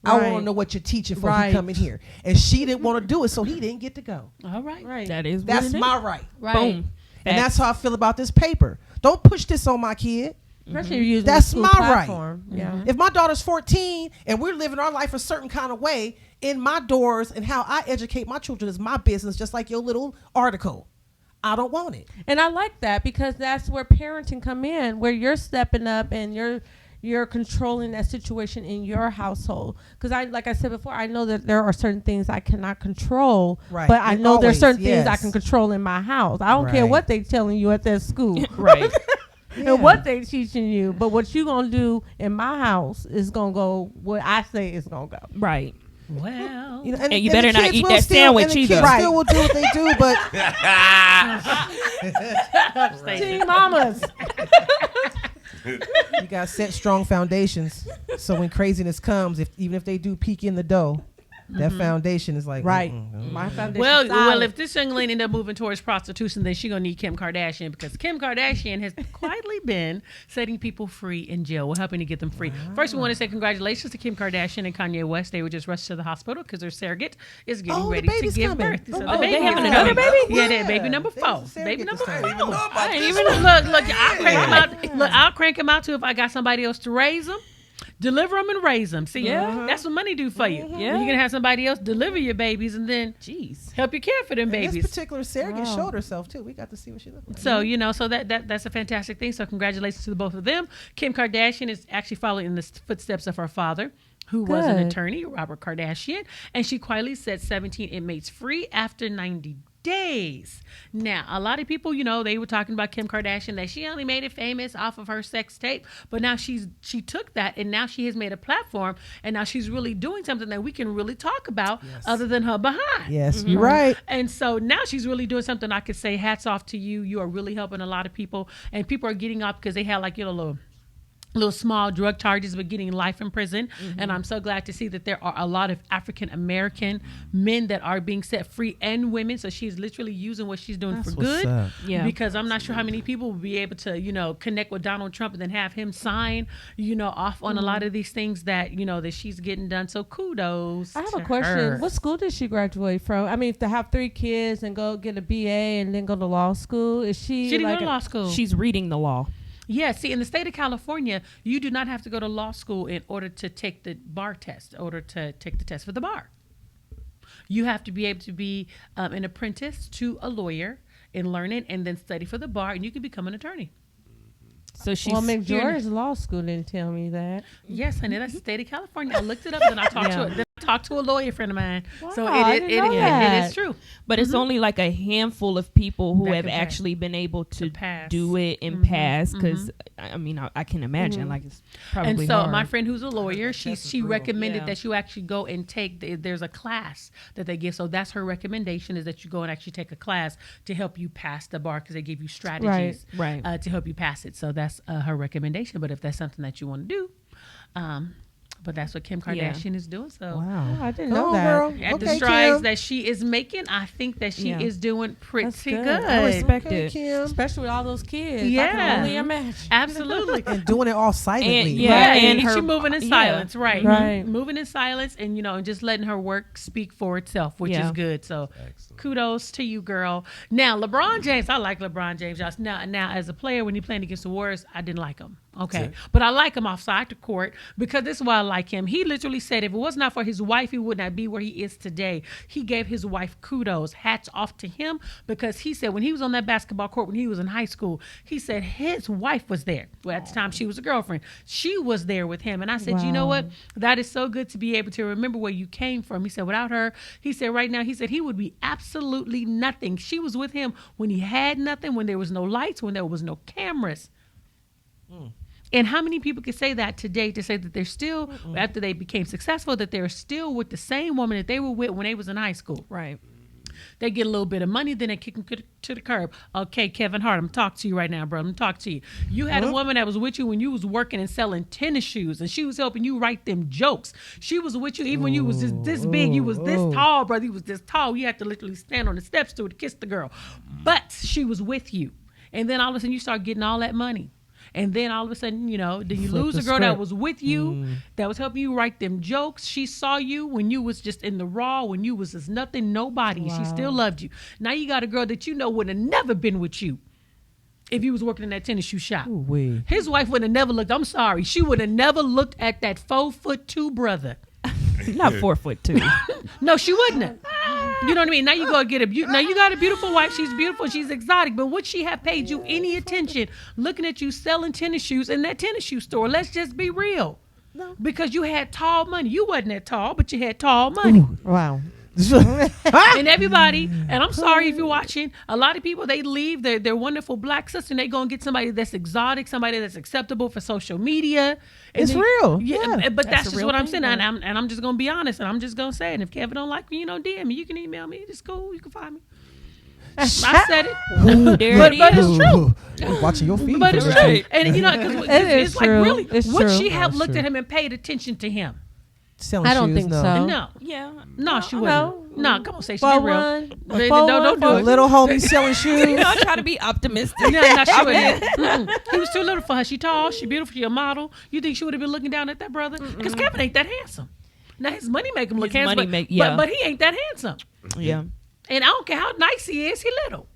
I want to Right. know what you're teaching before Right. he come in here. And she didn't want to do it, so he didn't get to go. All right. Right. That is That's what it is. my right. Right. Boom. And that's how I feel about this paper. Don't push this on my kid. Especially if you're using That's the school my right. platform. Yeah. If my daughter's 14 and we're living our life a certain kind of way, in my doors and how I educate my children is my business, just like your little article. I don't want it. And I like that because that's where parenting come in, where you're stepping up and you're controlling that situation in your household. Because like I said before, I know that there are certain things I cannot control, Right. but I And know there's always, certain things I yes. can control in my house. I don't care Right. what they telling you at their school Right. and what they teaching you, but what you gonna do in my house is gonna go what I say is gonna go. Right. Well, You know, And you the better not kids eat will that sandwich and the either. kids Right. still will do what they do, but Team mamas. you got to set strong foundations. So when craziness comes, even if they do peek in the dough, that foundation is like Right. mm-mm. My foundation. well, solid. if this young lady end up moving towards prostitution, then she gonna need Kim Kardashian, because Kim Kardashian has quietly been setting people free in jail. We're helping to get them free. First, we want to say congratulations to Kim Kardashian and Kanye West. They were just rushed to the hospital because their surrogate is getting Oh, the ready to baby's give coming. birth. So Oh, the they baby having is another coming. baby? Yeah, they're baby number They 4. was a Baby surrogate number this 4. time. I didn't even Look, I'll crank him out. Look, I'll crank him out too if I got somebody else to raise him. Deliver them and raise them. See, Yeah. that's what money do for you. Yeah. You're gonna have somebody else deliver your babies and then Jeez. help you care for them And this babies. particular surrogate showed herself too. We got to see what she looked like. So so that's a fantastic thing. So congratulations to the both of them. Kim Kardashian is actually following in the footsteps of her father, who was an Good. attorney, Robert Kardashian, and she quietly set 17 inmates free after 90 days. Now, a lot of people, they were talking about Kim Kardashian that she only made it famous off of her sex tape, but now she took that and now she has made a platform, and now she's really doing something that we can really talk about other than her behind. Yes, you're right. And so now she's really doing something I could say hats off to you. You are really helping a lot of people, and people are getting up because they had little small drug charges, but getting life in prison. And I'm so glad to see that there are a lot of African American men that are being set free, and women. So she's literally using what she's doing That's for what's good. up. Yeah. Because I'm not sure how many people will be able to, connect with Donald Trump and then have him sign, off on a lot of these things that, that she's getting done. So kudos. I have to a question. her. What school did she graduate from? I mean, to have 3 kids and go get a BA and then go to law school, is she? She didn't like go to law school. She's reading the law. Yeah, see, in the state of California, you do not have to go to law school in order to take the bar test, in order to take the test for the bar. You have to be able to be an apprentice to a lawyer and learn it and then study for the bar, and you can become an attorney. So she's Well, McGeorge's law school didn't tell me that. Yes, honey, that's the state of California. I looked it up, and I talked to a lawyer friend of mine. So I it didn't know it that. is true. but it's only like a handful of people who That have can pass. actually been able to pass. do it and pass. Because I mean, I can imagine like it's probably And so hard. my friend who's a lawyer, she recommended Yeah. that you actually go and take, there's a class that they give. So that's her recommendation, is that you go and actually take a class to help you pass the bar, because they give you strategies Right. to help you pass it. So that's her recommendation. But if that's something that you want to do, but that's what Kim Kardashian is doing. So Wow. Oh, I didn't Go know on, that. girl. at Okay, the strides Kim. that she is making, I think that she Yeah. is doing That's pretty good. good. I respect Okay, it. Kim. Especially with all those kids. I Yeah. can only imagine. Absolutely. And doing it all silently. And- yeah, Right. and She her- moving in yeah. silence, right? Right. Moving in silence, and and just letting her work speak for itself, which Yeah. is good. So, Excellent. kudos to you, girl. Now, LeBron James, I like LeBron James. Y'all. Now, as a player, when he playing against the Warriors, I didn't like him. Okay, but I like him outside the court, because this is why I like him. He literally said if it was not for his wife, he would not be where he is today. He gave his wife kudos, hats off to him, because he said when he was on that basketball court when he was in high school, he said his wife was there. Well, at the time she was a girlfriend. She was there with him, and I said, you know what? That is so good to be able to remember where you came from. He said without her, he said right now, he said he would be absolutely nothing. She was with him when he had nothing, when there was no lights, when there was no cameras. And how many people could say that today, to say that they're still, after they became successful, that they're still with the same woman that they were with when they was in high school? right. They get a little bit of money, then they kick them to the curb. Okay, Kevin Hart, I'm talking to you right now, bro. I'm talking to you. You had a woman that was with you when you was working and selling tennis shoes, and she was helping you write them jokes. She was with you even when you was just this big. You was this tall, brother. You was this tall. You had to literally stand on the steps to kiss the girl. But she was with you. And then all of a sudden you start getting all that money. And then all of a sudden, then you Flip lose the a girl that script. was with you, that was helping you write them jokes. She saw you when you was just in the raw, when you was just nothing, nobody. She still loved you. Now you got a girl that would have never been with you if you was working in that tennis shoe shop. Ooh-wee. His wife would have never looked. I'm sorry. She would have never looked at that 4'2" brother. Not 4'2". No, she wouldn't have. You know what I mean? Now you go get now you got a beautiful wife. She's beautiful. She's exotic. But would she have paid you any attention looking at you selling tennis shoes in that tennis shoe store? Let's just be real. No. Because you had tall money. You wasn't that tall, but you had tall money. Wow. And everybody, and I'm sorry if you're watching, a lot of people, they leave their wonderful black sister and they go and get somebody that's exotic, somebody that's acceptable for social media. And It's real. Yeah, Yeah. but that's a just real what I'm thing, saying. though. And I'm just going to be honest, and I'm just going to say it. And if Kevin don't like me, DM me. You can email me. It's cool. You can find me. I said it. Ooh, there But it it's is. true. You're watching your feet. But it's for true. that. And because is it's like, true. really, It's would true. she have That's looked true. at him and paid attention to him? Selling I don't shoes, think no. so. No. Yeah. No, she no. wouldn't. No, come on, say she For be real. one, They- for don't do one, it. Little homie selling shoes. You know, I try to be optimistic. No, she wouldn't. Mm-mm. He was too little for her. She tall, she beautiful, she a model. You think she would have been looking down at that brother? Because Kevin ain't that handsome. Now his money make him look His handsome, money but, make- yeah. but he ain't that handsome. Yeah. And I don't care how nice he is, he little.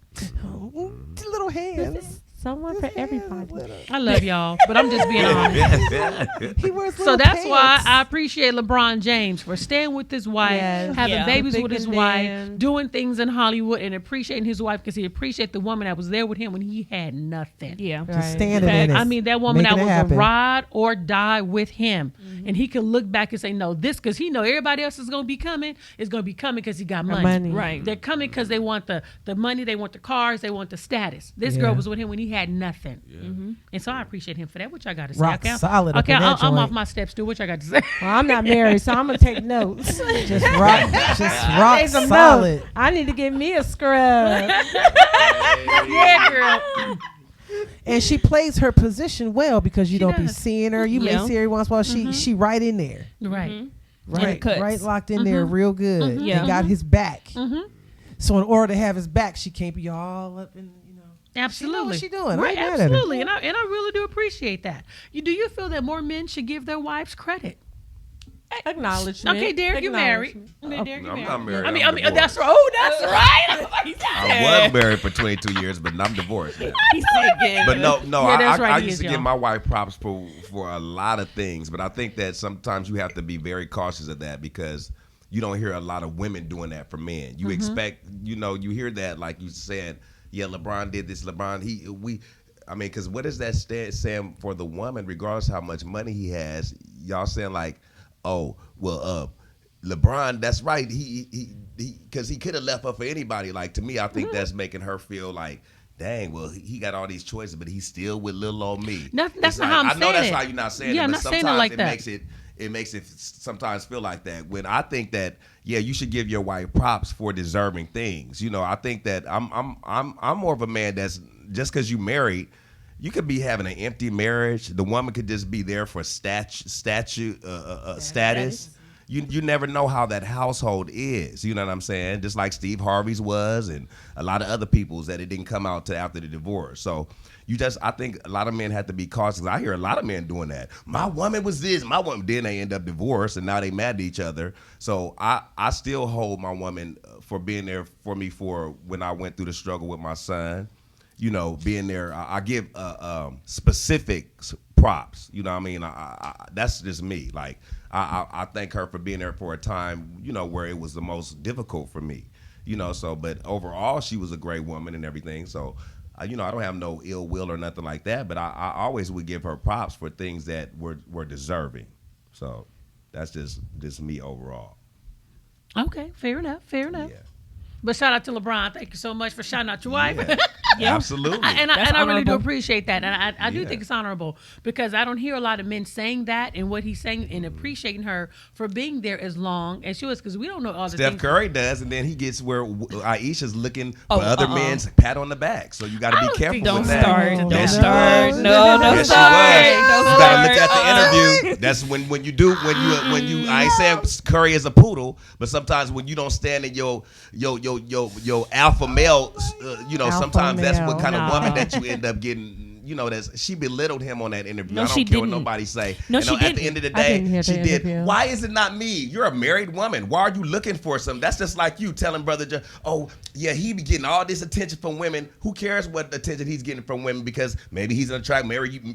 Little hands. Someone for everybody. I love y'all, but I'm just being honest. He wears So little that's why pants. I appreciate LeBron James for staying with his wife, Yes. having Yeah. babies Thick with his and wife, thin. doing things in Hollywood, and appreciating his wife because he appreciated the woman that was there with him when he had nothing. Yeah. Right. Just standing in it. I mean, that woman that making was it happen. a ride or die with him. And he could look back and say, no, this, because he know everybody else is going to be coming, is going to be coming because he got money. money. Right. They're coming because they want the money, they want the cars, they want the status. This Yeah. girl was with him when he had nothing. And so I appreciate him for that. What y'all got to say? Rock solid up Okay, in that I'm joint. off my steps, too. What y'all got to say? Well, I'm not married, so I'm gonna take notes. Just rock Take some solid. notes. I need to get me a scrub. Yeah, girl. And she plays her position well because you She don't be does. seeing her. You Yeah. may see her once in a while. She right in there. Right. In the Right, cuts. right locked in there real good. Yeah. And got his back. Mm-hmm. So in order to have his back, she can't be all up in, Absolutely. She know what she doing. I Right, ain't mad at her. absolutely. And I really do appreciate that. Do you feel that more men should give their wives credit? Acknowledgement. Okay, Derek, you married. Acknowledgement. Derek, you I'm not married. I mean, I'm that's divorced. right. Oh, that's right. I was married for 22 years, but I'm divorced now. He said, yeah. But no, Yeah, that's right, I he used is, to give y'all. my wife props for a lot of things, but I think that sometimes you have to be very cautious of that because you don't hear a lot of women doing that for men. You expect, you hear that like you said, yeah, LeBron did this, because what is that saying for the woman, regardless how much money he has? Y'all saying like, oh, well, LeBron, that's right. He because he could have left her for anybody. Like to me, I think that's making her feel like, dang, well, he got all these choices, but he's still with little old me. That's It's not how I'm I know saying that's it. how you're not saying Yeah, it, I'm but not saying it sometimes like it that. makes it sometimes feel like that. When I think that, yeah, you should give your wife props for deserving things. I think that I'm more of a man that's just because you married. You could be having an empty marriage. The woman could just be there for status. You never know how that household is. You know what I'm saying? Just like Steve Harvey's was, and a lot of other people's that it didn't come out to after the divorce. So I think a lot of men have to be cautious. I hear a lot of men doing that. My woman was this. My woman. Then they end up divorced, and now they mad at each other. So I still hold my woman for being there for me for when I went through the struggle with my son. Being there, I give specific props. You know what I mean? That's just me. Like, I thank her for being there for a time, where it was the most difficult for me. But overall, she was a great woman and everything. So, I don't have no ill will or nothing like that. But I always would give her props for things that were deserving. So, that's just me overall. Okay, fair enough. Yeah. But shout out to LeBron. Thank you so much for shouting out your wife. Yeah. Absolutely. And I really do honorable. appreciate that. And I do Yeah. think it's honorable because I don't hear a lot of men saying that and what he's saying and appreciating her for being there as long as she was because we don't know all the Steph things. Curry does, and then he gets where Aisha's looking for Oh, other men's pat on the back. So you got to I be don't careful think- with Don't that. start. No, Don't Yes, she start. was. No, don't Yes, start. she was. Don't You got to look start. at the interview. That's when you. I ain't saying Curry is a poodle, but sometimes when you don't stand in your alpha male, Alpha sometimes that's what male. kind of No. woman that you end up getting. She belittled him on that interview. No, I don't she care what didn't. nobody say. No, And she At the didn't. end of the I day, didn't hear she the did. interview. Why is it not me? You're a married woman. Why are you looking for something? That's just like you telling Brother Joe, oh, yeah, he be getting all this attention from women. Who cares what attention he's getting from women because maybe he's an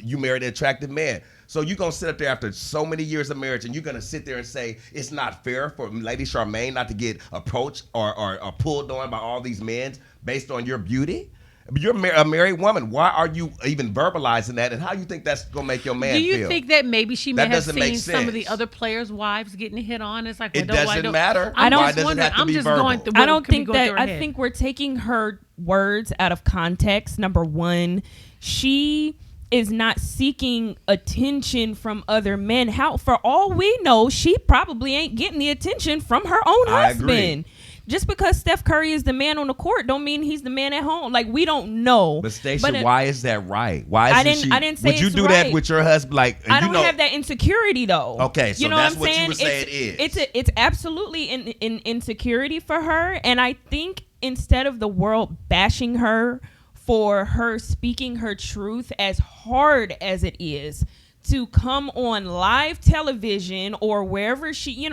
you married an attractive man. So you're going to sit up there after so many years of marriage and you're going to sit there and say it's not fair for Lady Charmaine not to get approached or pulled on by all these men based on your beauty? You're a married woman. Why are you even verbalizing that? And how you think that's going to make your man Do you feel? think that maybe she may That have doesn't make seen some of the sense. other players' wives getting hit on? It's like, well, It doesn't matter. I'm Why just does it wondering. have to I'm be just verbal? going through. I what don't could be think going that. through her I head. think we're taking her words out of context. Number one, she is not seeking attention from other men. How, for all we know, she probably ain't getting the attention from her own I husband. agree. Just because Steph Curry is the man on the court, don't mean he's the man at home. Like, we don't know. But Station, But why is that right? Why I isn't didn't- she? I didn't say would you it's do that right. with your husband? Like, I don't have that insecurity though. Okay, so you know that's what I'm what you saying? would say it is. It's absolutely an insecurity for her, and I think instead of the world bashing her for her speaking her truth, as hard as it is to come on live television or wherever she,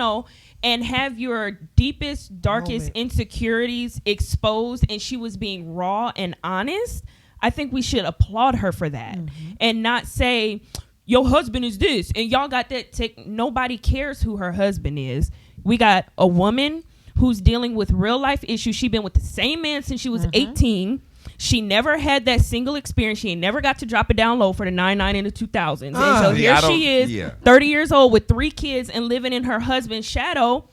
and have your deepest, darkest Moment. insecurities exposed, and she was being raw and honest. I think we should applaud her for that and not say, your husband is this. And y'all got that. Nobody cares who her husband is. We got a woman who's dealing with real life issues. She's been with the same man since she was 18. She never had that single experience. She ain't never got to drop it down low for the 99 in the 2000s. And so here she is, 30 years old with 3 kids and living in her husband's shadow.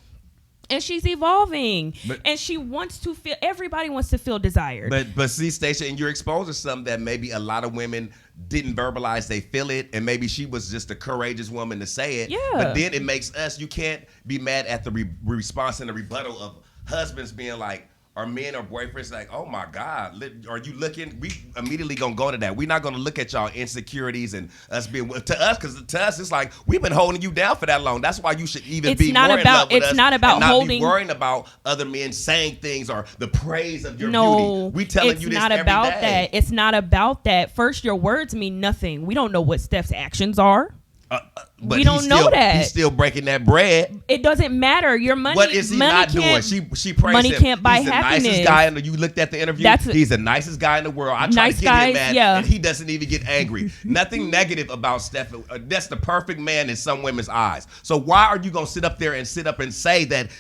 And she's evolving, and she wants to feel. Everybody wants to feel desired. But see, Stacia, and you're exposing something that maybe a lot of women didn't verbalize. They feel it, and maybe she was just a courageous woman to say it. Yeah. But then it makes us. You can't be mad at the response and the rebuttal of husbands being like, or men or boyfriends like, oh my God, are you looking? We immediately gonna go to that. We're not gonna look at y'all insecurities and us being to us, because to us it's like we've been holding you down for that long. That's why you should even be more in love with us. It's not about and not holding. Be worrying about other men saying things or the praise of your beauty. We telling you this every day. It's not about that. It's not about that. First, your words mean nothing. We don't know what Steph's actions are. But we don't know that. He's still breaking that bread. It doesn't matter. Your money. What is he not doing? She praised money him. Can't buy he's happiness. The nicest guy. And you looked at the interview. He's the nicest guy in the world. I try to get him mad, and he doesn't even get angry. Nothing negative about Steph. That's the perfect man in some women's eyes. So why are you gonna sit up there and say that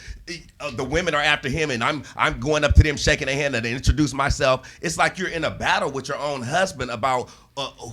the women are after him, and I'm going up to them shaking their hand and introduce myself? It's like you're in a battle with your own husband about.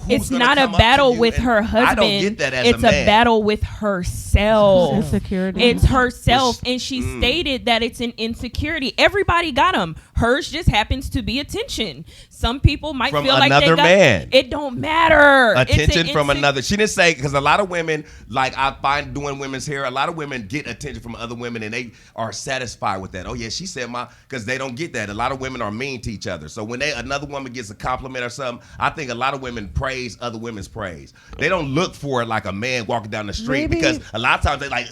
It's not a battle with her husband. I don't get that as a man. It's a battle with herself. Insecurity. It's herself. And she stated that it's an insecurity. Everybody got them. Hers just happens to be attention. Some people might feel like they got man. It don't matter. Attention from another. She didn't say, because a lot of women, like I find doing women's hair, a lot of women get attention from other women and they are satisfied with that. Oh yeah, she said because they don't get that. A lot of women are mean to each other. So when another woman gets a compliment or something, I think a lot of women praise other women's praise. They don't look for it like a man walking down the street, because a lot of times they're like,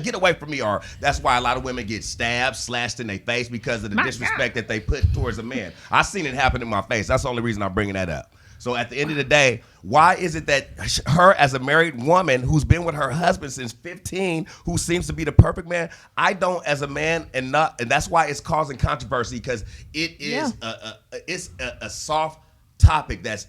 get away from me. Or that's why a lot of women get stabbed, slashed in their face because of the disrespect that they put towards a man. I seen it happen in my face. That's the only reason I'm bringing that up. So at the end of the day, why is it that her, as a married woman who's been with her husband since 15, who seems to be the perfect man, I don't as a man, and that's why it's causing controversy, because it is a soft topic that's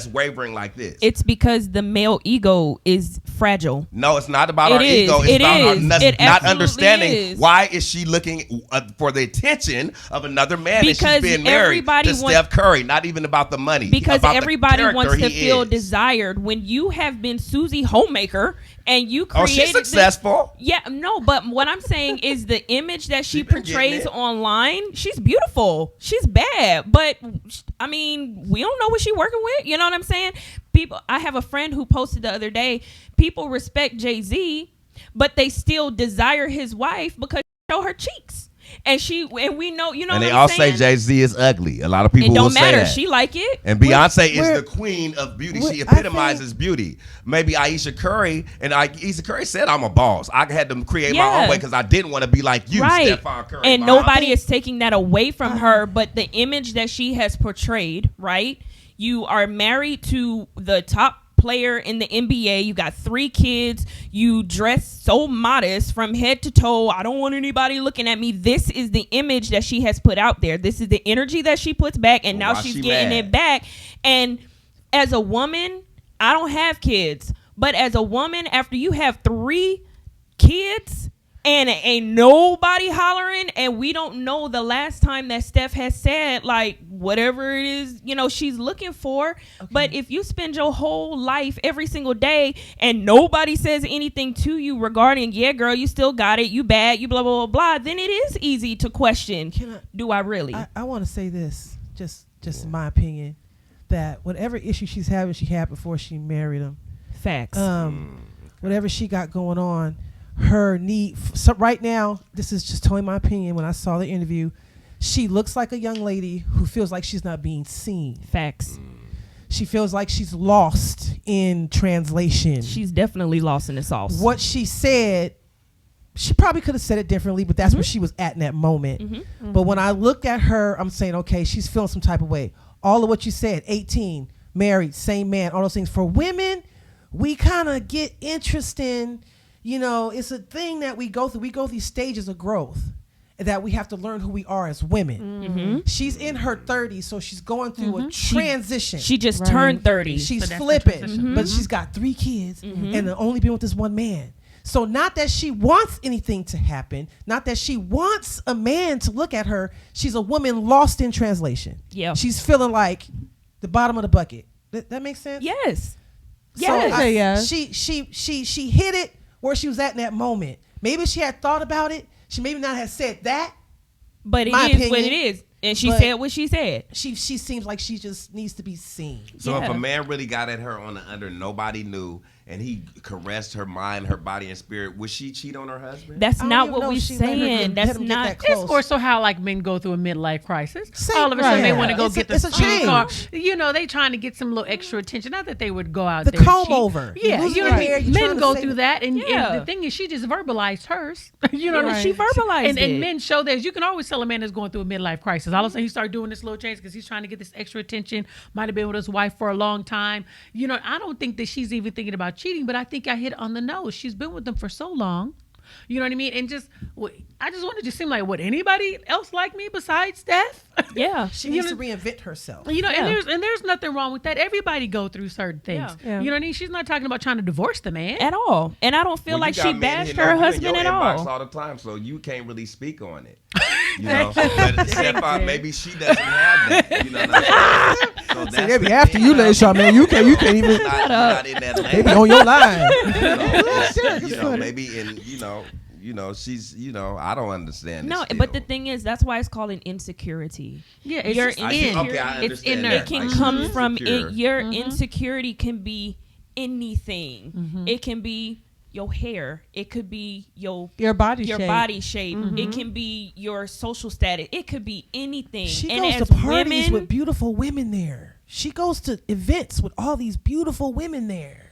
wavering like this. It's because the male ego is fragile. No, it's not about our ego. It's about our not understanding why is she looking for the attention of another man, because and she's being married to Steph Curry. Not even about the money. Because everybody wants to feel desired. When you have been Susie Homemaker and you created she's successful. But what I'm saying is the image that she portrays online, she's beautiful. She's bad. But I mean, we don't know what she's working with. You know what I'm saying? I have a friend who posted the other day, people respect Jay-Z, but they still desire his wife because she show her cheeks. And we know, you know. And they all say Jay-Z is ugly. A lot of people will say that. It don't matter. She like it. And Beyonce is the queen of beauty. She epitomizes beauty. Maybe Ayesha Curry, and Ayesha Curry said, "I'm a boss. I had to create my own way because I didn't want to be like you, Stephon Curry." And nobody is taking that away from her. But the image that she has portrayed, right? You are married to the top player in the NBA. You got 3 kids. You dress so modest from head to toe. I don't want anybody looking at me. This is the image that she has put out there. This is the energy that she puts back, and now she's getting it back. And as a woman, I don't have kids, but as a woman, after you have 3 kids and ain't nobody hollering, and we don't know the last time that Steph has said like whatever it is, you know, she's looking for. But if you spend your whole life every single day and nobody says anything to you regarding, yeah girl, you still got it, you bad, you blah blah blah blah, then it is easy to question, do I really? I want to say this, just in my opinion, that whatever issue she's having, she had before she married him. Facts. Whatever she got going on, her need. So right now, this is just totally my opinion. When I saw the interview, she looks like a young lady who feels like she's not being seen. Facts. She feels like she's lost in translation. She's definitely lost in the sauce. What she said, she probably could have said it differently, but that's where she was at in that moment. But when I look at her, I'm saying, okay, she's feeling some type of way. All of what you said, 18, married, same man, all those things. For women, we kind of get interested in, you know, it's a thing that we go through. We go through these stages of growth. that we have to learn who we are as women. She's in her 30s, so she's going through a transition. She just turned 30. She's So that's the flipping, transition. but she's got 3 kids and only been with this one man. So not that she wants anything to happen, not that she wants a man to look at her. She's a woman lost in translation. Yeah. She's feeling like the bottom of the bucket. That makes sense? Yes. So Yes. she hit it where she was at in that moment. Maybe she had thought about it. She maybe not have said that. But it My is what opinion, it is. And she but- said what she said. She seems like she just needs to be seen. So if Yeah. a man really got at her on the under, nobody knew, and he caressed her mind, her body, and spirit, would she cheat on her husband? That's I don't not even what know we're if she let her saying. let That's him get not. that close. It's more so how like men go through a midlife crisis. Same- All of a sudden they right. want to go It's get a- it's a speed car. change. You know, they trying to get some little extra attention. Not that they would go out The there and comb cheat. over. You Yeah, losing you know your what I hair, mean? you trying Men to go save through it. that, and Yeah. the thing is, she just verbalized hers. You know what I mean? She verbalized and it. men show that you can always tell a man is going through a midlife crisis. All of a sudden, he started doing this little change because he's trying to get this extra attention. Might have been with his wife for a long time. You know, I don't think that she's even thinking about cheating, but I think I hit on the nose. She's been with them for so long. You know what I mean? And I just wanted to seem like, would anybody else like me besides Steph? Yeah. She You needs know- to reinvent herself. You know, Yeah. and there's nothing wrong with that. Everybody go through certain things. Yeah. You know what I mean? She's not talking about trying to divorce the man. At all. And I don't feel Well, like you she got men bashed hitting her on you in husband your at inbox all. all the time, so you can't really speak on it. You know, but Stefan, maybe she doesn't have that. You know what I'm saying? So that's they be the after thing. you, Leshawn, man. You can't even. You're not in that They be lane. on your line. You know, maybe in she's I don't understand. No, this but the still. thing is, that's why it's called an insecurity. Yeah, it's You're just I see- in. okay, I It's understand in that. there. It can Like, come she's from insecure. your insecurity can be anything. It can be your hair. It could be your body your shape. body shape. It can be your social status. It could be anything. She and goes as to parties women, with beautiful women there. She goes to events with all these beautiful women there.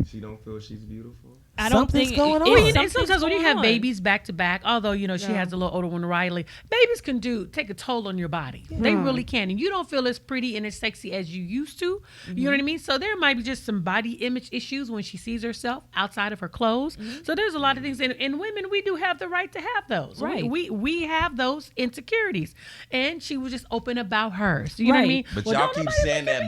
She don't feel she's beautiful. I don't Something's think going on. it's Well, and something's sometimes when you going have on. babies back to back, although she has a little older one, Riley, babies can take a toll on your body. They really can, and you don't feel as pretty and as sexy as you used to. You know what I mean? So there might be just some body image issues when she sees herself outside of her clothes. So there's a lot of things, and women, we do have the right to have those. Right. We have those insecurities, and she was just open about hers. You know what I Right. mean? But Well, y'all don't keep nobody saying look that, at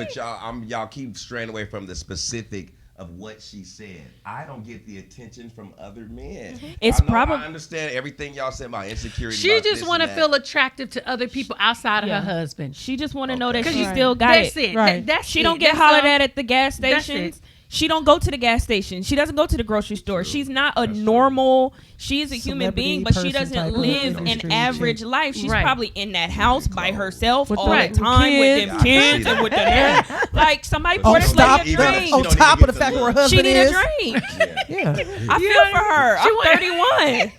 but me. y'all keep straying away from the specific of what she said. I don't get the attention from other men. It's I know, probably- I understand everything y'all said about insecurity. She about just this want to and feel that. attractive to other people outside of Yeah. her husband. She just want to know Okay. that she Right. still got That's it. it. Right. That's She it. don't get That's hollered all. at the gas That's stations. it. She don't go to the gas station. She doesn't go to the grocery store. She's not a normal. She is a human Celebrity being, but she person type doesn't of live an industry. average life. She's Right. probably in that house by herself With all the the time with kids. them I can kids see and that. with the like somebody But pour On she this don't top, lady even- a she drink. on don't top even of the get fact to where her look. She husband need a is. drink. Yeah. I feel for her. I'm want- 31.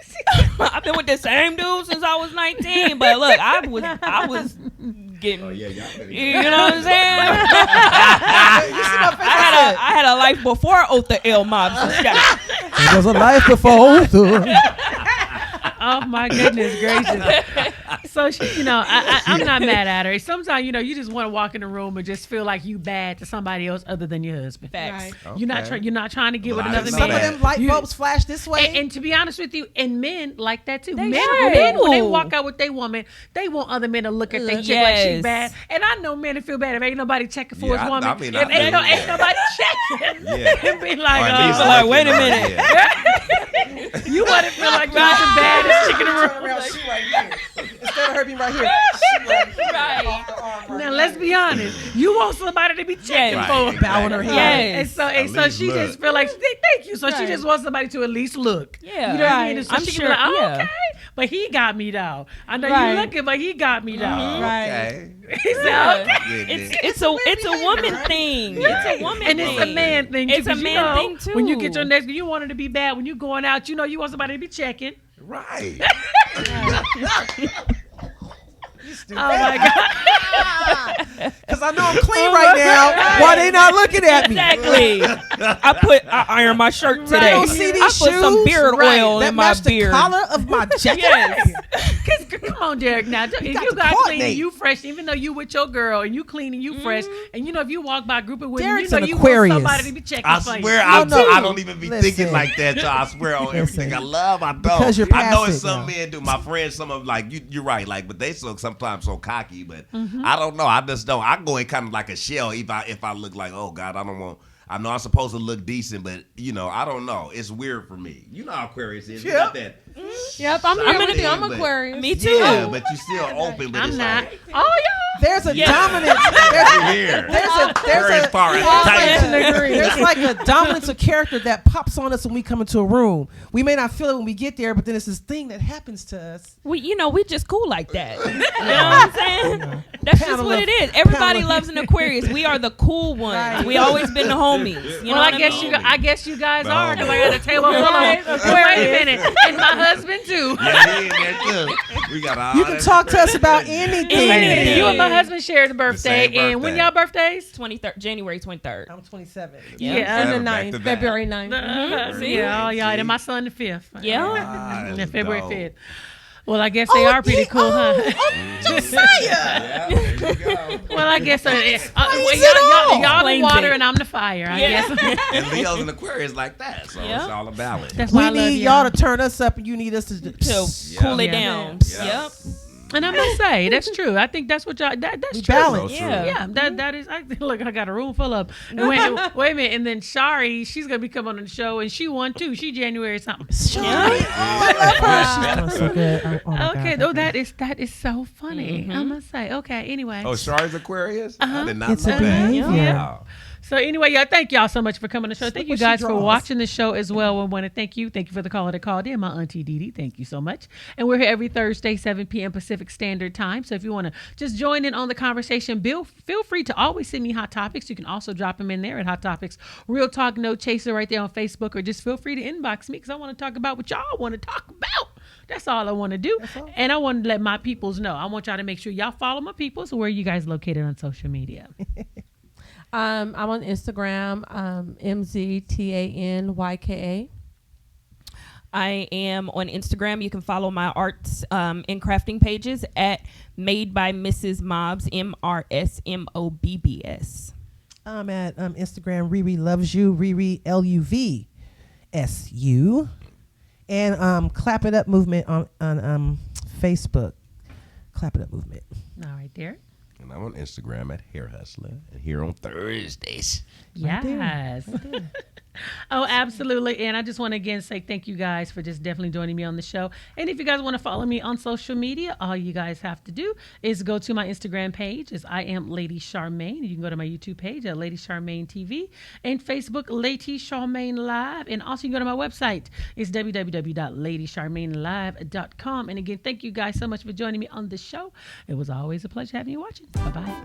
I've been with the same dude since I was 19. But look, I was getting. Oh yeah, y'all better You know what I'm saying? I had a life before Otha L Mobs. There was a life before Uther. Oh my goodness gracious! So she, I'm not mad at her. Sometimes you just want to walk in the room and just feel like you bad to somebody else other than your husband. Facts. Right. You're not trying to get with Well, another I Some man. of them light You- bulbs flash this way. And to be honest with you, and men like that too. They Men, do. when they walk out with their woman, they want other men to look at their chick like she's Yes. bad. And I know men feel bad if ain't nobody checking for Yeah, his I woman. mean, if I ain't do. nobody checking. Yeah. And be like, Or at least like, looking wait a right minute. there. you want to feel like you're the baddest chick in the room. She right here. Instead of her being right here, she Right. off the arm right Now let's be honest. You want somebody to be checking Yes. for. Right, bowing her exactly. head. Yes. And so At she least just look. feel like thank you. So she Right. just wants somebody to at least look. Yeah. You know what I mean? Right. And so I'm she sure- can be like, oh, yeah. okay, but he got me though. I know Right. you looking, but he got me though. Right. Okay. He said, Yeah. okay. It's a woman thing. It's a woman And thing. it's a man thing too. It's a 'cause man thing too. When you get your next, you want it to be bad. When you going out, you want somebody to be checking. Right. Oh my God. Because I know I'm clean right now. Why they not looking at me? Exactly. I iron my shirt I today. don't see these I shoes. put some beard Right, oil that in my match beard. the collar of my jacket. Yes. Because Come on, Derek. Now, if got you to got clean coordinate. and you fresh, even though you with your girl and you clean and you fresh, and you know if you walk by a group of women, Derek's you know an you Aquarius. want somebody to be checking I for you. swear, No, I don't even be Listen. thinking like that. So I swear on everything I love, I don't. Because you're I know past it's it some now. men do. My friends, some of them, like you're right, like, but they sometimes so cocky. But Mm-hmm. I don't know. I just don't. I go in kind of like a shell if I look like, oh God, I don't want. I know I'm supposed to look decent, but I don't know. It's weird for me. You know how Aquarius is. You got that. Yep, I'm I'm here with you. I'm but- Aquarius. Me too. Yeah, but you still open. But I'm it's not. like, Oh, y'all. There's a Yes. dominant. here. There's Aquarius a power. there's like a dominance of character that pops on us when we come into a room. We may not feel it when we get there, but then it's this thing that happens to us. We just cool like that. You know what I'm saying? That's just Panel what of- it is. Everybody panel of- loves an Aquarius. We are the cool ones. Right. We always been the homies. You know Well, what I I guess mean? I guess you guys are. No. Because I got a table full Right. of. Wait a minute, and my husband too. Yeah, he in there too. We got all You can that talk to us Aquarius. about Wait a minute, anything. you and my husband shared a birthday, same and when birthday. y'all birthdays? 23rd, January 23rd. I'm 27. Yeah. And the Back 9th, to back. February 9th. Yeah, yeah, and my son the 5th. Yeah. Ah, And that's February dope. 5th. Well, I guess they are pretty cool, huh? Yeah, there you go. Well, I guess well, it y'all the Explains water it. and I'm the fire. I Yeah. guess And Leo's and Aquarius like that, so Yeah. it's all a balance. that's why I We love need y'all. y'all to turn us up, and you need us to. To cool it Yeah. down. Yeah. Yep. And I must say that's true. I think that's what y'all. That's We true. balance. So true. Yeah. Yeah, that is. Look, I got a room full of. And wait a minute, and then Shari, she's gonna be coming on the show, and she won too. She January something. Shari. Oh, I love her. She's doing so good. Oh my Okay, God. though that is so funny. I must say. Okay, anyway. Oh, Shari's Aquarius? I did not It's know a that. behavior. Wow. So anyway, y'all, thank y'all so much for coming on the show. Thank you what she guys for draws. watching the show as well. We want to thank you. Thank you for the caller that called in, my auntie Dee Dee. Thank you so much. And we're here every Thursday, 7 p.m. Pacific Standard Time. So if you want to just join in on the conversation, feel free to always send me hot topics. You can also drop them in there at Hot Topics Real Talk No Chaser right there on Facebook, or just feel free to inbox me because I want to talk about what y'all want to talk about. That's all I want to do. And I want to let my peoples know. I want y'all to make sure y'all follow my peoples. So where are you guys located on social media? I'm on Instagram, MZTANYKA. I am on Instagram. You can follow my arts and crafting pages at Made by Mrs. Mobbs, MRSMOBBS. I'm at Instagram. Riri loves you. Riri LUVSU. And Clap It Up Movement on Facebook. Clap It Up Movement. All right, Derek. And I'm on Instagram at Hair Hustler and here on Thursdays. Yes. Oh, absolutely. And I just want to again say thank you guys for just definitely joining me on the show. And if you guys want to follow me on social media, all you guys have to do is go to my Instagram page as I am Lady Charmaine. You can go to my YouTube page at Lady Charmaine TV and Facebook Lady Charmaine Live. And also you can go to my website. It's www.ladycharmainelive.com. And again, thank you guys so much for joining me on the show. It was always a pleasure having you watching. Bye-bye.